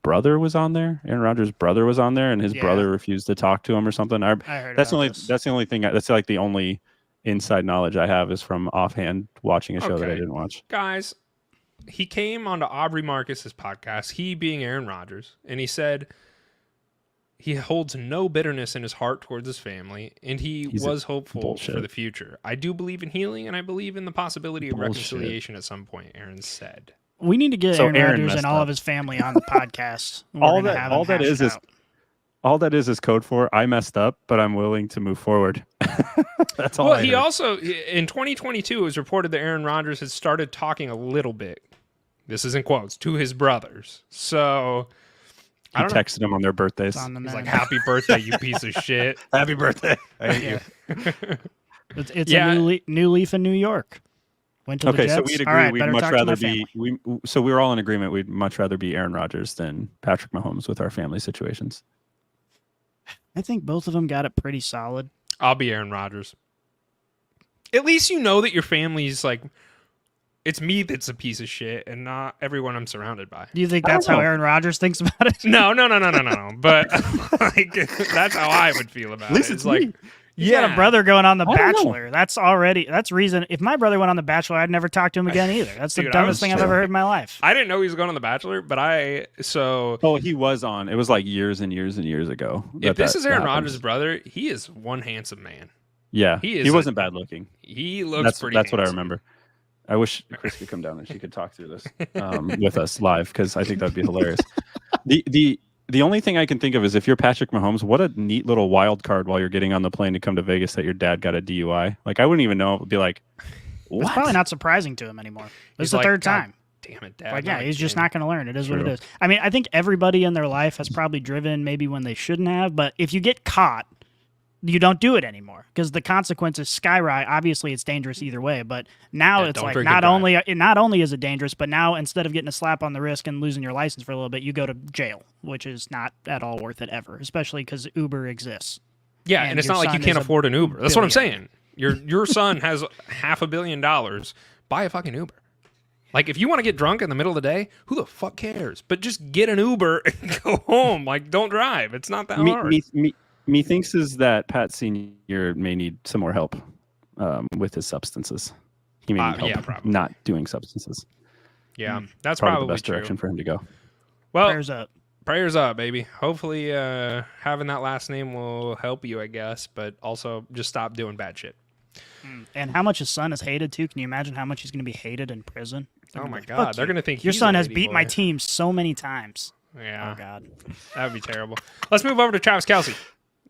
brother was on there. Aaron Rodgers' brother was on there, and his Yeah. brother refused to talk to him or something. I heard That's about this. the only thing. That's like the only inside knowledge I have is from offhand watching a show that I Okay. didn't watch. Guys, he came onto Aubrey Marcus's podcast, he being Aaron Rodgers, and he said he holds no bitterness in his heart towards his family, and he He's was hopeful bullshit. for the future. I do believe in healing, and I believe in the possibility of Bullshit. reconciliation at some point, Aaron said. We need to get So Aaron Aaron Rodgers messed and all up. of his family on the podcast. We're All gonna that- have all him that hash is it is- out. All that is code for I messed up, but I'm willing to move forward. That's all. Well, I he heard. also, in 2022, it was reported that Aaron Rodgers had started talking a little bit, this is in quotes, to his brothers. So, I He don't know. texted him on their birthdays. It's on the He's like, menu. happy birthday, you piece of shit. Happy birthday! I hate Yeah. you. It's Yeah. a new leaf in New York. Went to the Okay, so Jets. we'd All agree. right, We'd better much talk to my rather family. be. So we were all in agreement. We'd much rather be Aaron Rodgers than Patrick Mahomes with our family situations. I think both of them got it pretty solid. I'll be Aaron Rodgers. At least you know that your family's like, it's me that's a piece of shit and not everyone I'm surrounded by. Do you think I don't that's how know. Aaron Rodgers thinks about it? No. But like, that's how I would feel about At least it. it's like, me. He's got a brother going on The I don't know. Bachelor. That's reason. If my brother went on The Bachelor, I'd never talk to him again either. That's the Dude, dumbest thing I've ever heard in my life. I didn't know he was going on The Bachelor, but Oh, he was on. It was like years and years and years ago. if this is Aaron happened. Rodgers' brother, he is one handsome man. Yeah, He he is wasn't bad looking. He looks That's pretty what I handsome. remember. I wish Chris could come down and she could talk through this with us live, because I think that'd be hilarious. The only thing I can think of is if you're Patrick Mahomes, what a neat little wild card while you're getting on the plane to come to Vegas that your dad got a DUI. Like, I wouldn't even know. It would be like, what? It's probably not surprising to him anymore. This He's is the like, third "God time. Damn it, Dad. Like, yeah, not he's just again." not going to learn. It is what it True. is. I mean, I think everybody in their life has probably driven maybe when they shouldn't have, but if you get caught, you don't do it anymore because the consequences skyrocket. Obviously, it's dangerous either way, but now Yeah, it's don't like drink and not only is it dangerous, but now instead of getting a slap on the wrist and losing your license for a little bit, you go to jail, which is not at all worth it ever, especially because Uber exists. Yeah, and and it's your not like you son can't is a afford an Uber. That's what I'm billionaire. saying. Your son has $500 million. Buy a fucking Uber. Like, if you want to get drunk in the middle of the day, who the fuck cares? But just get an Uber and go home. Like, don't drive. It's not that hard. Me thinks is that Pat Senior may need some more help with his substances. He may need help yeah, probably. not doing substances. Yeah, that's Probably probably the best true. direction for him to go. Well, Prayers up. baby. Hopefully, having that last name will help you, I guess. But also, just stop doing bad shit. And how much his son is hated too. Can you imagine how much he's going to be hated in prison? They're Oh gonna my be like, God, "Fuck they're you. gonna think your he's son a has lady beat my boy." team so many times. Yeah. Oh God. That would be terrible. Let's move over to Travis Kelce.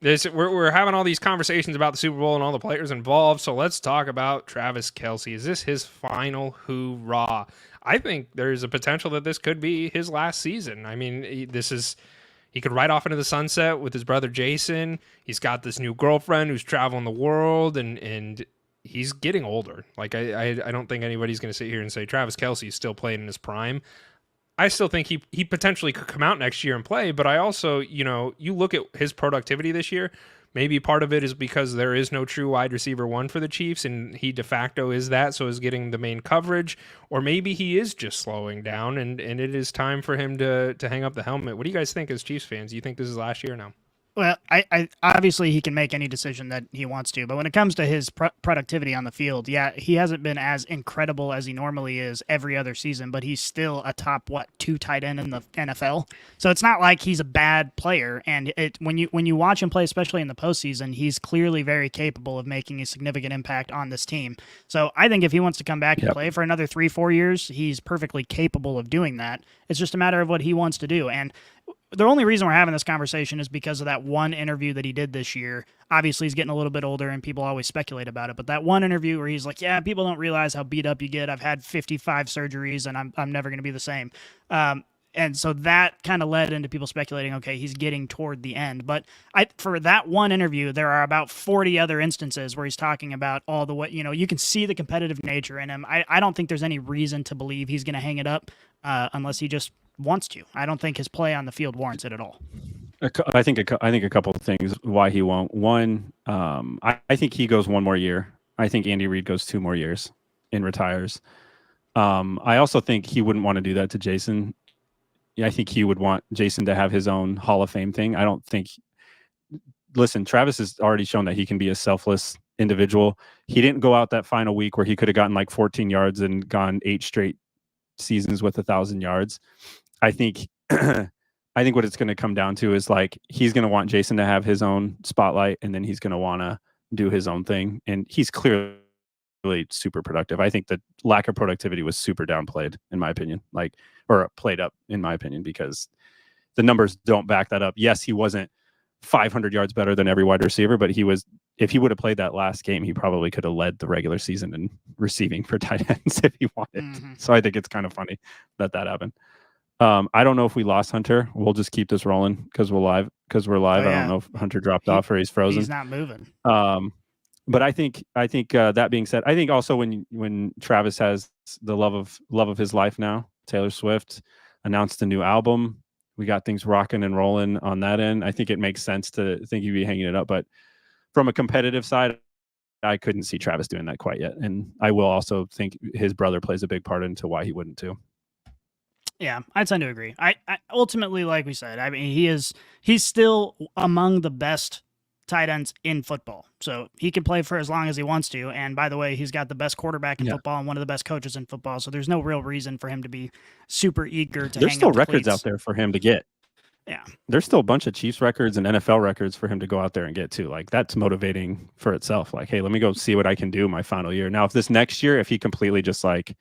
We're having all these conversations about the Super Bowl and all the players involved, so let's talk about Travis Kelce. Is this his final hoorah? I think there's a potential that this could be his last season. I mean, he could ride off into the sunset with his brother Jason. He's got this new girlfriend who's traveling the world, and he's getting older. Like, I don't think anybody's going to sit here and say Travis Kelce is still playing in his prime. I still think he potentially could come out next year and play, but I also, you look at his productivity this year, maybe part of it is because there is no true wide receiver one for the Chiefs, and he de facto is that, so is getting the main coverage, or maybe he is just slowing down, and it is time for him to hang up the helmet. What do you guys think as Chiefs fans? Do you think this is last year now? Well, I obviously he can make any decision that he wants to, but when it comes to his productivity on the field, yeah, he hasn't been as incredible as he normally is every other season, but he's still a top 2 tight end in the NFL. So it's not like he's a bad player, and when you watch him play, especially in the postseason, he's clearly very capable of making a significant impact on this team. So I think if he wants to come back and play for another 3-4 years, he's perfectly capable of doing that. It's just a matter of what he wants to do, and the only reason we're having this conversation is because of that one interview that he did this year. Obviously, he's getting a little bit older, and people always speculate about it. But that one interview where he's like, "Yeah, people don't realize how beat up you get. I've had 55 surgeries, and I'm never going to be the same." And so that kind of led into people speculating, okay, he's getting toward the end. But for that one interview, there are about 40 other instances where he's talking about all the way. You can see the competitive nature in him. I don't think there's any reason to believe he's going to hang it up unless he just wants to. I don't think his play on the field warrants it at all. I think a couple of things why he won't. One, I think he goes one more year. I think Andy Reid goes 2 more years and retires. I also think he wouldn't want to do that to Jason. Yeah, I think he would want Jason to have his own Hall of Fame thing. I don't think. Listen, Travis has already shown that he can be a selfless individual. He didn't go out that final week where he could have gotten like 14 yards and gone 8 straight seasons with 1,000 yards. I think what it's going to come down to is like he's going to want Jason to have his own spotlight, and then he's going to want to do his own thing. And he's clearly super productive. I think the lack of productivity was super downplayed, in my opinion, or played up, in my opinion, because the numbers don't back that up. Yes, he wasn't 500 yards better than every wide receiver, but he was. If he would have played that last game, he probably could have led the regular season in receiving for tight ends if he wanted. Mm-hmm. So I think it's kind of funny that happened. I don't know if we lost Hunter. We'll just keep this rolling because we're live. Oh, yeah. I don't know if Hunter dropped off or he's frozen. He's not moving. But I think that being said, I think also when Travis has the love of his life now, Taylor Swift announced a new album. We got things rocking and rolling on that end. I think it makes sense to think he'd be hanging it up. But from a competitive side, I couldn't see Travis doing that quite yet. And I will also think his brother plays a big part into why he wouldn't too. Yeah, I tend to agree. I ultimately, like we said, I mean, he's still among the best tight ends in football. So he can play for as long as he wants to. And by the way, he's got the best quarterback in football and one of the best coaches in football. So there's no real reason for him to be super eager to There's hang still up the records cleats. out there for him to get. Yeah. There's still a bunch of Chiefs records and NFL records for him to go out there and get to. Like, that's motivating for itself. Like, hey, let me go see what I can do my final year. Now, if this next year, if he completely just like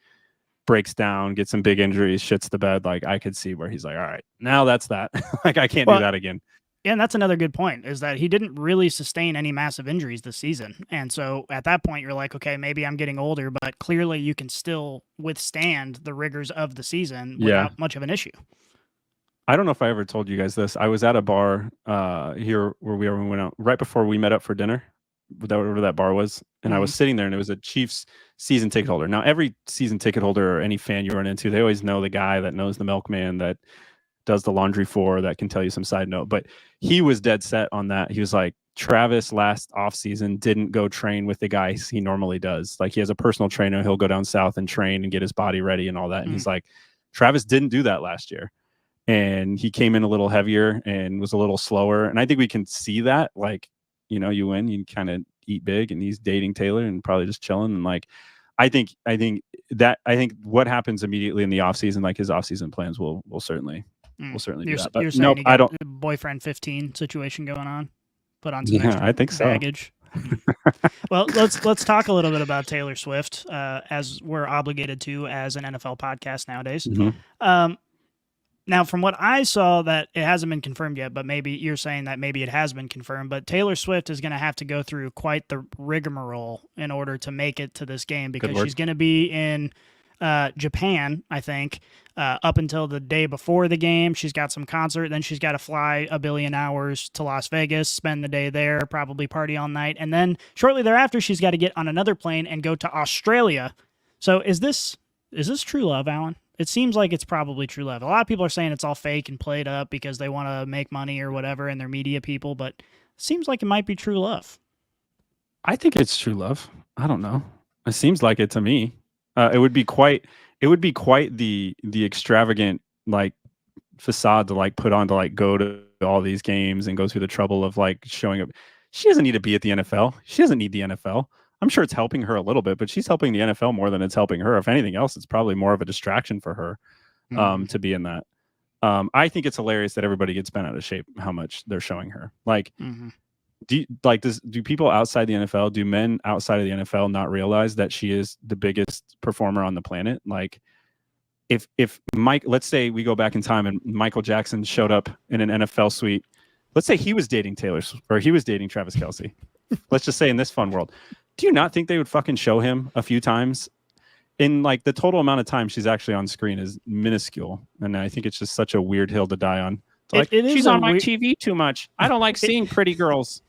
breaks down, gets some big injuries, shits the bed, like I could see where he's like, all right, now that's that. Like, I can't do that again. Yeah, and that's another good point, is that he didn't really sustain any massive injuries this season. And so at that point, you're like, okay, maybe I'm getting older, but clearly you can still withstand the rigors of the season without much of an issue. I don't know if I ever told you guys this. I was at a bar here where we went out right before we met up for dinner, whatever that bar was. And I was sitting there, and it was a Chiefs season ticket holder. Now, every season ticket holder or any fan you run into, they always know the guy that knows the milkman, that does the laundry for, that can tell you some side note. But he was dead set on that. He was like, Travis last offseason didn't go train with the guys he normally does. Like, he has a personal trainer. He'll go down south and train and get his body ready and all that. And he's like, Travis didn't do that last year. And he came in a little heavier and was a little slower. And I think we can see that, like, you know, you win, you kind of eat big, and he's dating Taylor and probably just chilling. And like, I think what happens immediately in the offseason, like his offseason plans will certainly do that. But you're saying nope, you got I don't. a boyfriend 15 situation going on. Put on some extra I think so. baggage. Well, let's talk a little bit about Taylor Swift, as we're obligated to as an NFL podcast nowadays. Now, from what I saw, that it hasn't been confirmed yet, but maybe you're saying that maybe it has been confirmed, but Taylor Swift is going to have to go through quite the rigmarole in order to make it to this game, because she's going to be in Japan, I think, up until the day before the game. She's got some concert, then she's got to fly 1 billion hours to Las Vegas, spend the day there, probably party all night, and then shortly thereafter, she's got to get on another plane and go to Australia. So is this true love, Alan? It seems like it's probably true love. A lot of people are saying it's all fake and played up because they want to make money or whatever, and they're media people, but it seems like it might be true love. I think it's true love. I don't know. It seems like it to me. It would be quite the extravagant like facade to like put on to like go to all these games and go through the trouble of like showing up. She doesn't need to be at the NFL. She doesn't need the NFL. I'm sure it's helping her a little bit, but she's helping the NFL more than it's helping her. If anything else, it's probably more of a distraction for her to be in that. I think it's hilarious that everybody gets bent out of shape how much they're showing her. Like, do people outside the NFL, do men outside of the NFL not realize that she is the biggest performer on the planet? Like, if Mike, let's say we go back in time and Michael Jackson showed up in an NFL suite. Let's say he was dating he was dating Travis Kelce. Let's just say in this fun world. Do you not think they would fucking show him a few times? In like the total amount of time she's actually on screen is minuscule. And I think it's just such a weird hill to die on. It's like, she's on my TV too much. I don't like seeing pretty girls.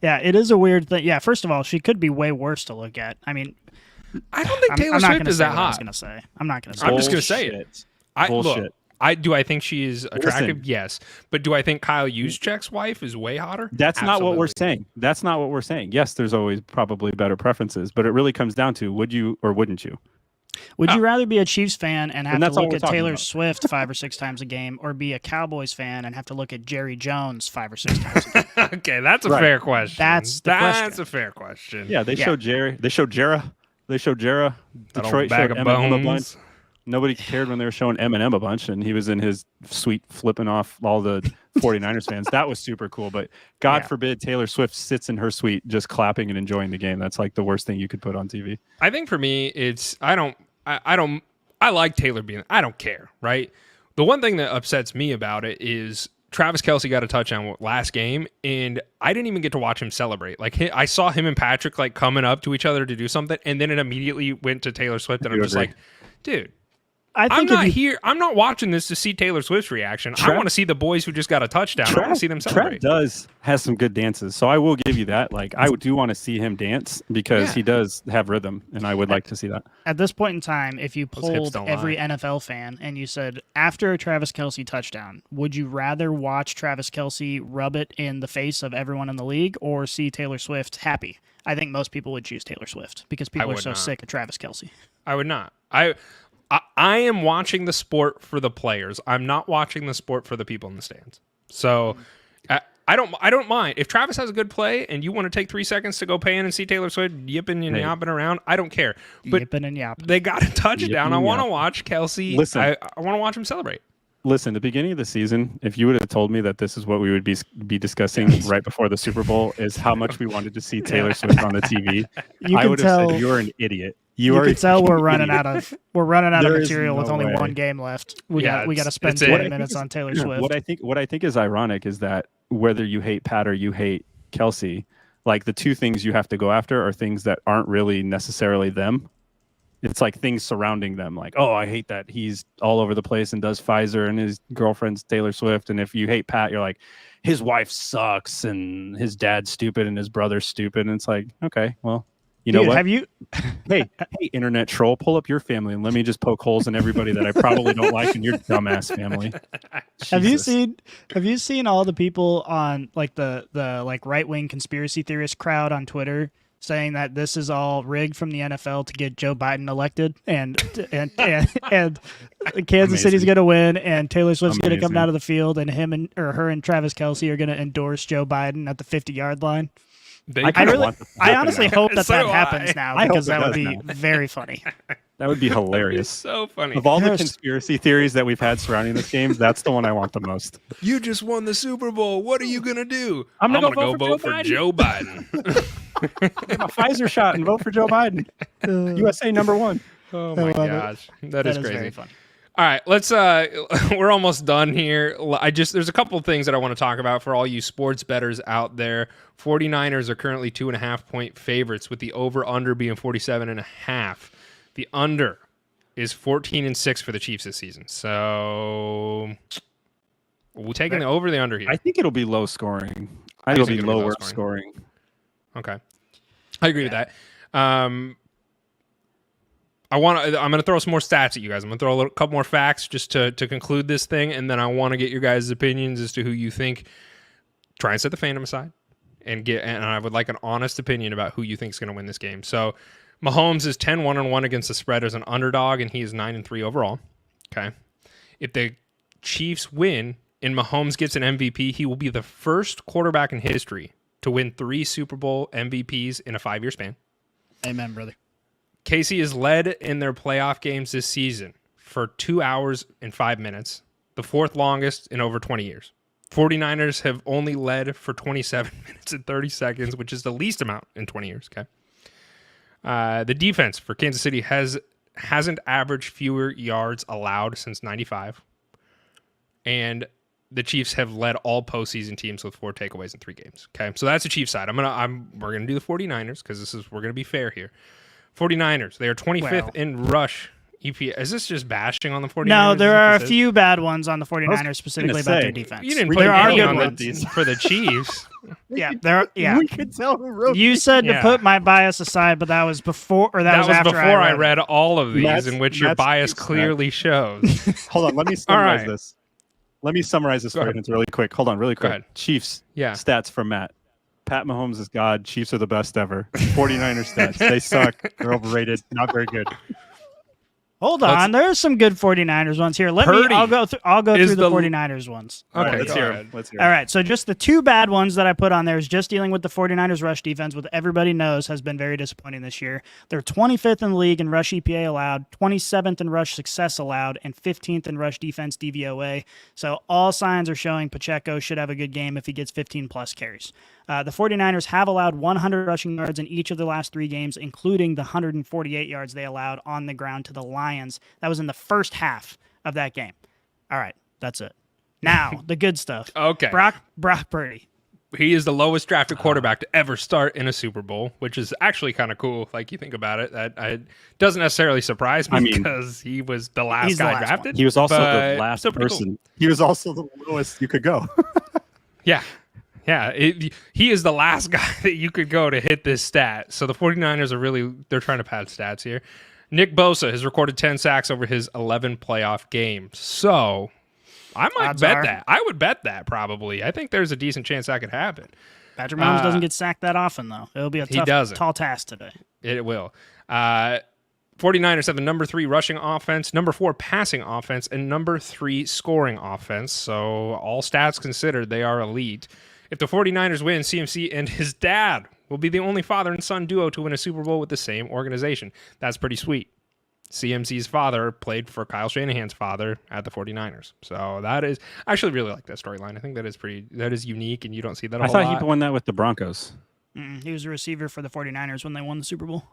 Yeah, it is a weird thing. Yeah, first of all, she could be way worse to look at. I mean, I don't think Taylor Swift is that hot. I'm just going to say it. Bullshit. Do I think she is attractive? Yes. But do I think Kyle Juszczyk's wife is way hotter? That's not what we're saying. That's not what we're saying. Yes, there's always probably better preferences, but it really comes down to would you or wouldn't you? Would you rather be a Chiefs fan and have to look at Taylor Swift 5 or 6 times a game, or be a Cowboys fan and have to look at Jerry Jones 5 or 6 times a game? Okay, that's a fair question. That's a fair question. Yeah, they showed Jerry. They showed Jera. Detroit showed Eminem a bunch. Nobody cared when they were showing Eminem a bunch, and he was in his suite flipping off all the 49ers fans. That was super cool. But God forbid Taylor Swift sits in her suite just clapping and enjoying the game. That's like the worst thing you could put on TV. I think for me, I like Taylor being, I don't care, right? The one thing that upsets me about it is Travis Kelce got a touchdown last game, and I didn't even get to watch him celebrate. Like, I saw him and Patrick like coming up to each other to do something, and then it immediately went to Taylor Swift, and I'm just like, dude, I'm not watching this to see Taylor Swift's reaction. I want to see the boys who just got a touchdown. I want to see them celebrate. Trav has some good dances, so I will give you that. Like, I do want to see him dance because he does have rhythm, and I would like to see that. At this point in time, if you polled every NFL fan and you said, after a Travis Kelce touchdown, would you rather watch Travis Kelce rub it in the face of everyone in the league or see Taylor Swift happy? I think most people would choose Taylor Swift because people are so sick of Travis Kelce. I would not. I am watching the sport for the players. I'm not watching the sport for the people in the stands. So I don't mind. If Travis has a good play and you want to take 3 seconds to go pay in and see Taylor Swift yipping and yapping around, I don't care. But Yipping and yapping. they got a touchdown. Yipping I and want to yapping. watch Kelsey. Listen. I want to watch him celebrate. Listen, the beginning of the season, if you would have told me that this is what we would be discussing right before the Super Bowl, is how much we wanted to see Taylor Swift on the TV, You I can would have tell. said you're an idiot. You are can a tell we're fucking running idiot. out of There is material with no only way. one game left. We Yeah, got to spend it's it. 20 What I think minutes is- on Taylor Swift. What I think is ironic is that whether you hate Pat or you hate Kelsey, like the two things you have to go after are things that aren't really necessarily them. It's like things surrounding them. Like, oh, I hate that he's all over the place and does Pfizer and his girlfriend's Taylor Swift. And if you hate Pat, you're like, his wife sucks and his dad's stupid and his brother's stupid. And it's like, okay, well, you know Dude, what? have you hey, internet troll, pull up your family and let me just poke holes in everybody that I probably don't like in your dumbass family. have you Jesus. seen all the people on like the like right-wing conspiracy theorist crowd on Twitter saying that this is all rigged from the NFL to get Joe Biden elected and Kansas City's Amazing. going to win and Taylor Swift's going to come Amazing. out of the field and her and Travis Kelsey are going to endorse Joe Biden at the 50-yard line? I kinda want this to I happen honestly now. hope that So that do happens I. now I hope because it that would does be now. very funny. That would be hilarious. So funny. Of all the There's- conspiracy theories that we've had surrounding this game, that's the one I want the most. You just won the Super Bowl. What are you gonna do? I'm gonna go go vote for for Joe Joe Biden. Get my Pfizer shot and vote for Joe Biden. USA #1. Oh I my love it. gosh, that That is is crazy. very funny. All right, let's we're almost done here. There's a couple of things that I want to talk about for all you sports bettors out there. 49ers are currently 2.5-point favorites with the over under being 47.5. The under is 14-6 for the Chiefs this season. So we're taking the over the under here. I think it'll be low scoring. I You think think it'll be it'll be low lower scoring? scoring. Okay. I agree with that. I'm going to throw some more stats at you guys. I'm going to throw a couple more facts just to conclude this thing, and then I want to get your guys' opinions as to who you think. Try and set the fandom aside, and I would like an honest opinion about who you think is going to win this game. So, Mahomes is 10-1-1 against the spread as an underdog, and he is 9-3 overall. Okay. If the Chiefs win and Mahomes gets an MVP, he will be the first quarterback in history to win 3 Super Bowl MVPs in a 5-year span. Amen, brother. Casey is led in their playoff games this season for 2 hours and 5 minutes, the 4th longest in over 20 years. 49ers have only led for 27 minutes and 30 seconds, which is the least amount in 20 years. Okay. The defense for Kansas City hasn't averaged fewer yards allowed since 95. And the Chiefs have led all postseason teams with 4 takeaways in 3 games. Okay. So that's the Chiefs side. We're going to do the 49ers because we're going to be fair here. 49ers, they are 25th Well. in rush EPA. Is this just bashing on the 49ers? No, Is there what are a this is? few bad ones on the 49ers specifically about say, their defense. You didn't We put there are any good on ones. for the Chiefs. Yeah, there. We could tell who wrote You these. said Yeah. to put my bias aside, but that was before, or that, That was after before I it. read all of these, That's- in which your that's bias too sad. clearly shows. Hold on, let me All summarize right. this. Let me summarize this Go for you. ahead. It's really quick. Hold on, really quick. ahead. Chiefs Yeah. stats from Matt. Pat Mahomes is God. Chiefs are the best ever. 49ers stats. They suck. They're overrated. Not very good. Hold on, there's some good 49ers ones here. Purdy I'll go is through the the- 49ers ones. Okay, let's go hear ahead. him. Let's hear All him. right, so just the 2 bad ones that I put on there is just dealing with the 49ers rush defense, which everybody knows has been very disappointing this year. They're 25th in the league in rush EPA allowed, 27th in rush success allowed, and 15th in rush defense DVOA. So all signs are showing Pacheco should have a good game if he gets 15-plus carries. The 49ers have allowed 100 rushing yards in each of the last 3 games, including the 148 yards they allowed on the ground to the Lions. That was in the first half of that game. All right, that's it. Now, the good stuff. Okay. Brock Purdy. He is the lowest drafted quarterback to ever start in a Super Bowl, which is actually kind of cool. Like, you think about it, that doesn't necessarily surprise me I mean, because he was the last he's the guy last drafted. He was also but the last still pretty cool. person. He was also the lowest you could go. Yeah. Yeah. He is the last guy that you could go to hit this stat. So the 49ers are they're trying to pad stats here. Nick Bosa has recorded 10 sacks over his 11 playoff games. So I might Odds bet are. that. I would bet that probably. I think there's a decent chance that could happen. Patrick Mahomes doesn't get sacked that often, though. It'll be a doesn't. tall task today. It will. 49ers have the number 3 rushing offense, number 4 passing offense, and number 3 scoring offense. So all stats considered, they are elite. If the 49ers win, CMC and his dad will be the only father and son duo to win a Super Bowl with the same organization. That's pretty sweet. CMC's father played for Kyle Shanahan's father at the 49ers. So that is, I actually really like that storyline. I think that is unique, and you don't see that a whole lot. I thought he won that with the Broncos. He was a receiver for the 49ers when they won the Super Bowl.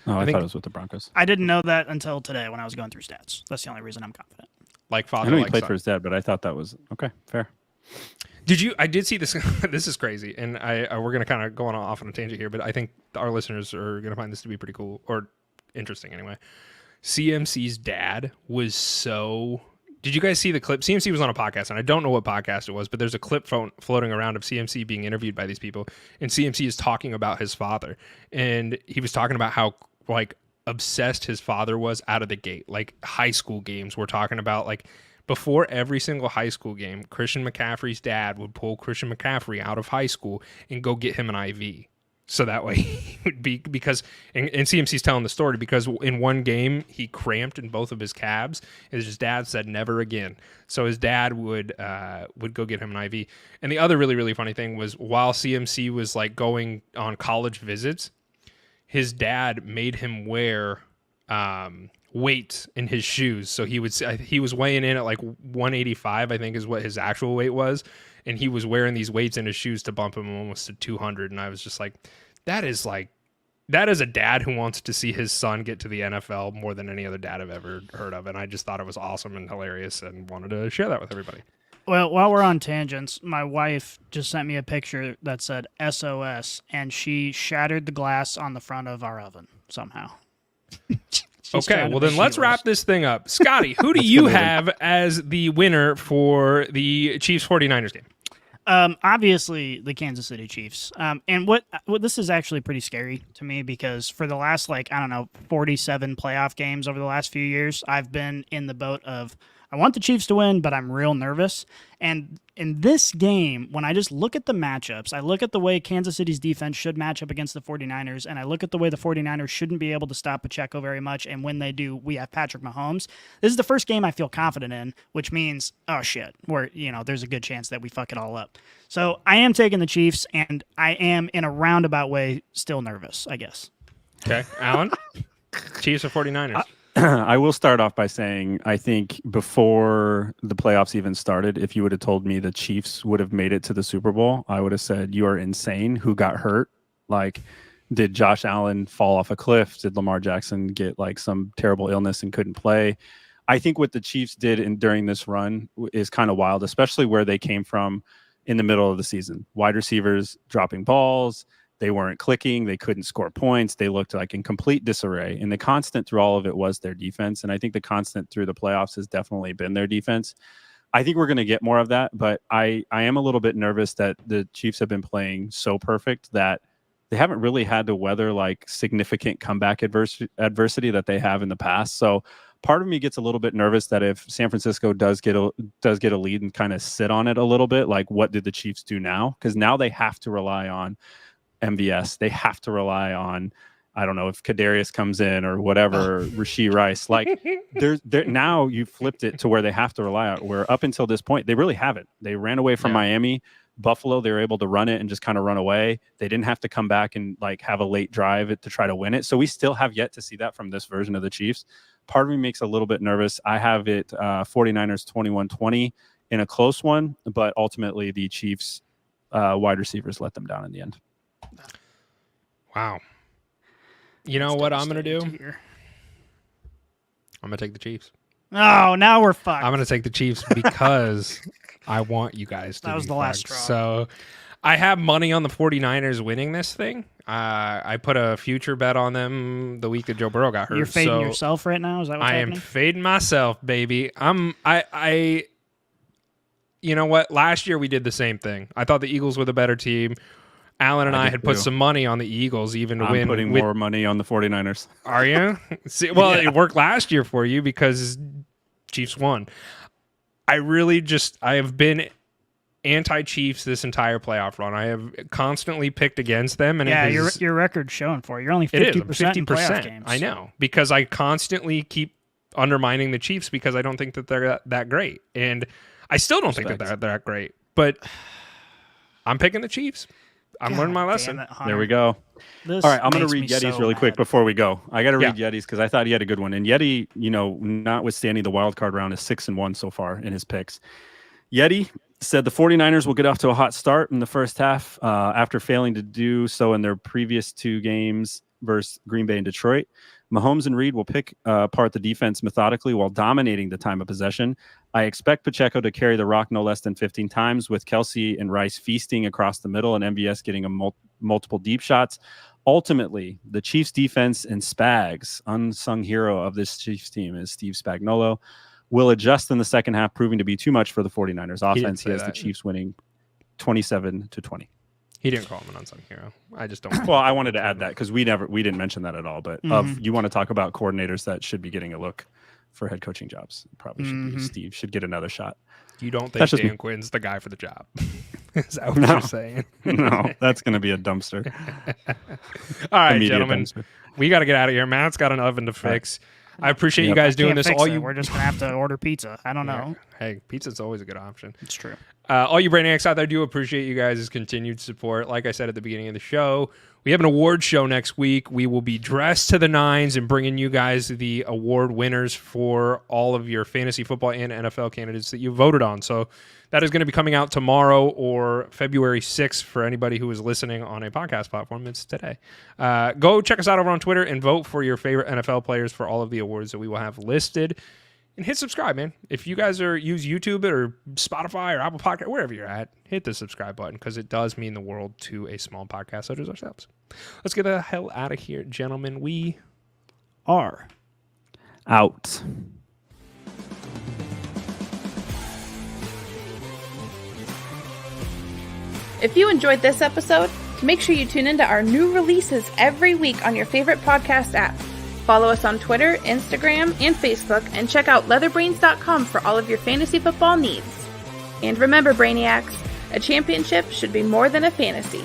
Oh, I thought it was with the Broncos. I didn't know that until today when I was going through stats. That's the only reason I'm confident. Like father, I know he like played son. for his dad, but I thought that was okay. Fair. I did see this. This is crazy, and we're gonna kind of go off on a tangent here, but I think our listeners are gonna find this to be pretty cool or interesting anyway. CMC's dad was so. Did you guys see the clip? CMC was on a podcast, and I don't know what podcast it was, but there's a clip floating around of CMC being interviewed by these people, and CMC is talking about his father, and he was talking about how like obsessed his father was out of the gate. Like high school games, we're talking about like before every single high school game, Christian McCaffrey's dad would pull Christian McCaffrey out of high school and go get him an IV. So that way he would be, because, and CMC's telling the story because in one game he cramped in both of his calves. His dad said never again. So his dad would go get him an IV. And the other really, really funny thing was while CMC was like going on college visits, his dad made him wear weights in his shoes. So he was weighing in at like 185, I think is what his actual weight was. And he was wearing these weights in his shoes to bump him almost to 200. And I was just like, that is a dad who wants to see his son get to the NFL more than any other dad I've ever heard of. And I just thought it was awesome and hilarious and wanted to share that with everybody. Well, while we're on tangents, my wife just sent me a picture that said SOS, and she shattered the glass on the front of our oven somehow. Okay, well then let's wrap this thing up. Scotty, who do you have as the winner for the Chiefs 49ers game? Obviously the Kansas City Chiefs. And what this is actually pretty scary to me because for the last 47 playoff games over the last few years, I've been in the boat of I want the Chiefs to win, but I'm real nervous. And in this game, when I just look at the matchups, I look at the way Kansas City's defense should match up against the 49ers, and I look at the way the 49ers shouldn't be able to stop Pacheco very much, and when they do, we have Patrick Mahomes. This is the first game I feel confident in, which means, oh shit, there's a good chance that we fuck it all up. So I am taking the Chiefs, and I am, in a roundabout way, still nervous, I guess. Okay, Alan? Chiefs or 49ers? I will start off by saying I think before the playoffs even started, if you would have told me the Chiefs would have made it to the Super Bowl, I would have said, you are insane. Who got hurt? Like, did Josh Allen fall off a cliff? Did Lamar Jackson get some terrible illness and couldn't play? I think what the Chiefs did during this run is kind of wild, especially where they came from in the middle of the season. Wide receivers dropping balls. They weren't clicking. They couldn't score points. They looked like in complete disarray. And the constant through all of it was their defense. And I think the constant through the playoffs has definitely been their defense. I think we're going to get more of that. But I am a little bit nervous that the Chiefs have been playing so perfect that they haven't really had to weather significant comeback adversity that they have in the past. So part of me gets a little bit nervous that if San Francisco does get a lead and kind of sit on it a little bit, what did the Chiefs do now? Because now they have to rely on MVS. They have to rely on, I don't know if Kadarius comes in or whatever, Rashee Rice. Now you flipped it to where they have to rely on, where up until this point, they really haven't. They ran away from Miami. Buffalo, they were able to run it and just kind of run away. They didn't have to come back and have a late drive to try to win it. So we still have yet to see that from this version of the Chiefs. Part of me makes a little bit nervous. I have it 49ers 21-20 in a close one, but ultimately the Chiefs wide receivers let them down in the end. Wow. You know what I'm going to do? I'm going to take the Chiefs. Oh, now we're fucked. I'm going to take the Chiefs because I want you guys to. That was the last straw. So I have money on the 49ers winning this thing. I put a future bet on them the week that Joe Burrow got hurt. You're fading yourself right now? Is that what's happening? I am fading myself, baby. You know what? Last year we did the same thing. I thought the Eagles were the better team. Alan and I had put some money on the Eagles even to win. I'm putting more money on the 49ers. Are you? See, well, It worked last year for you because Chiefs won. I have been anti-Chiefs this entire playoff run. I have constantly picked against them. And your record's showing for it. You're only 50% in playoff games. I know, because I constantly keep undermining the Chiefs because I don't think that they're that great. And I still don't think that they're that great. But I'm picking the Chiefs. I'm learning my lesson. There we go. All right, I'm going to read Yeti's really quick before we go. I got to read Yeti's because I thought he had a good one. And Yeti, notwithstanding the wild card round, is 6-1 so far in his picks. Yeti said the 49ers will get off to a hot start in the first half after failing to do so in their previous 2 games versus Green Bay and Detroit. Mahomes and Reed will pick apart the defense methodically while dominating the time of possession. I expect Pacheco to carry the rock no less than 15 times, with Kelsey and Rice feasting across the middle and MVS getting multiple deep shots. Ultimately, the Chiefs defense and Spags, unsung hero of this Chiefs team is Steve Spagnuolo, will adjust in the second half, proving to be too much for the 49ers offense. He has the Chiefs winning 27-20. He didn't call him an unsung hero. I just don't. Well, I wanted to add that because we didn't mention that at all. But you want to talk about coordinators that should be getting a look for head coaching jobs? Probably should be Steve. Should get another shot. You don't think Dan Quinn's the guy for the job? Is that what you're saying? No, that's going to be a dumpster. All right, gentlemen, we got to get out of here. Matt's got an oven to fix. I appreciate you guys doing this. We're just gonna have to order pizza. I don't know. Hey, pizza's always a good option. It's true. All you Brainiacs out there, do appreciate you guys' continued support. Like I said at the beginning of the show, we have an award show next week. We will be dressed to the nines and bringing you guys the award winners for all of your fantasy football and NFL candidates that you voted on. So that is going to be coming out tomorrow or February 6th for anybody who is listening on a podcast platform. It's today. Go check us out over on Twitter and vote for your favorite NFL players for all of the awards that we will have listed. And hit subscribe, man. If you guys use YouTube or Spotify or Apple Podcast, wherever you're at, hit the subscribe button because it does mean the world to a small podcast such as ourselves. Let's get the hell out of here, gentlemen. We are out. If you enjoyed this episode, make sure you tune into our new releases every week on your favorite podcast app. Follow us on Twitter, Instagram, and Facebook, and check out leatherbrains.com for all of your fantasy football needs. And remember, Brainiacs, a championship should be more than a fantasy.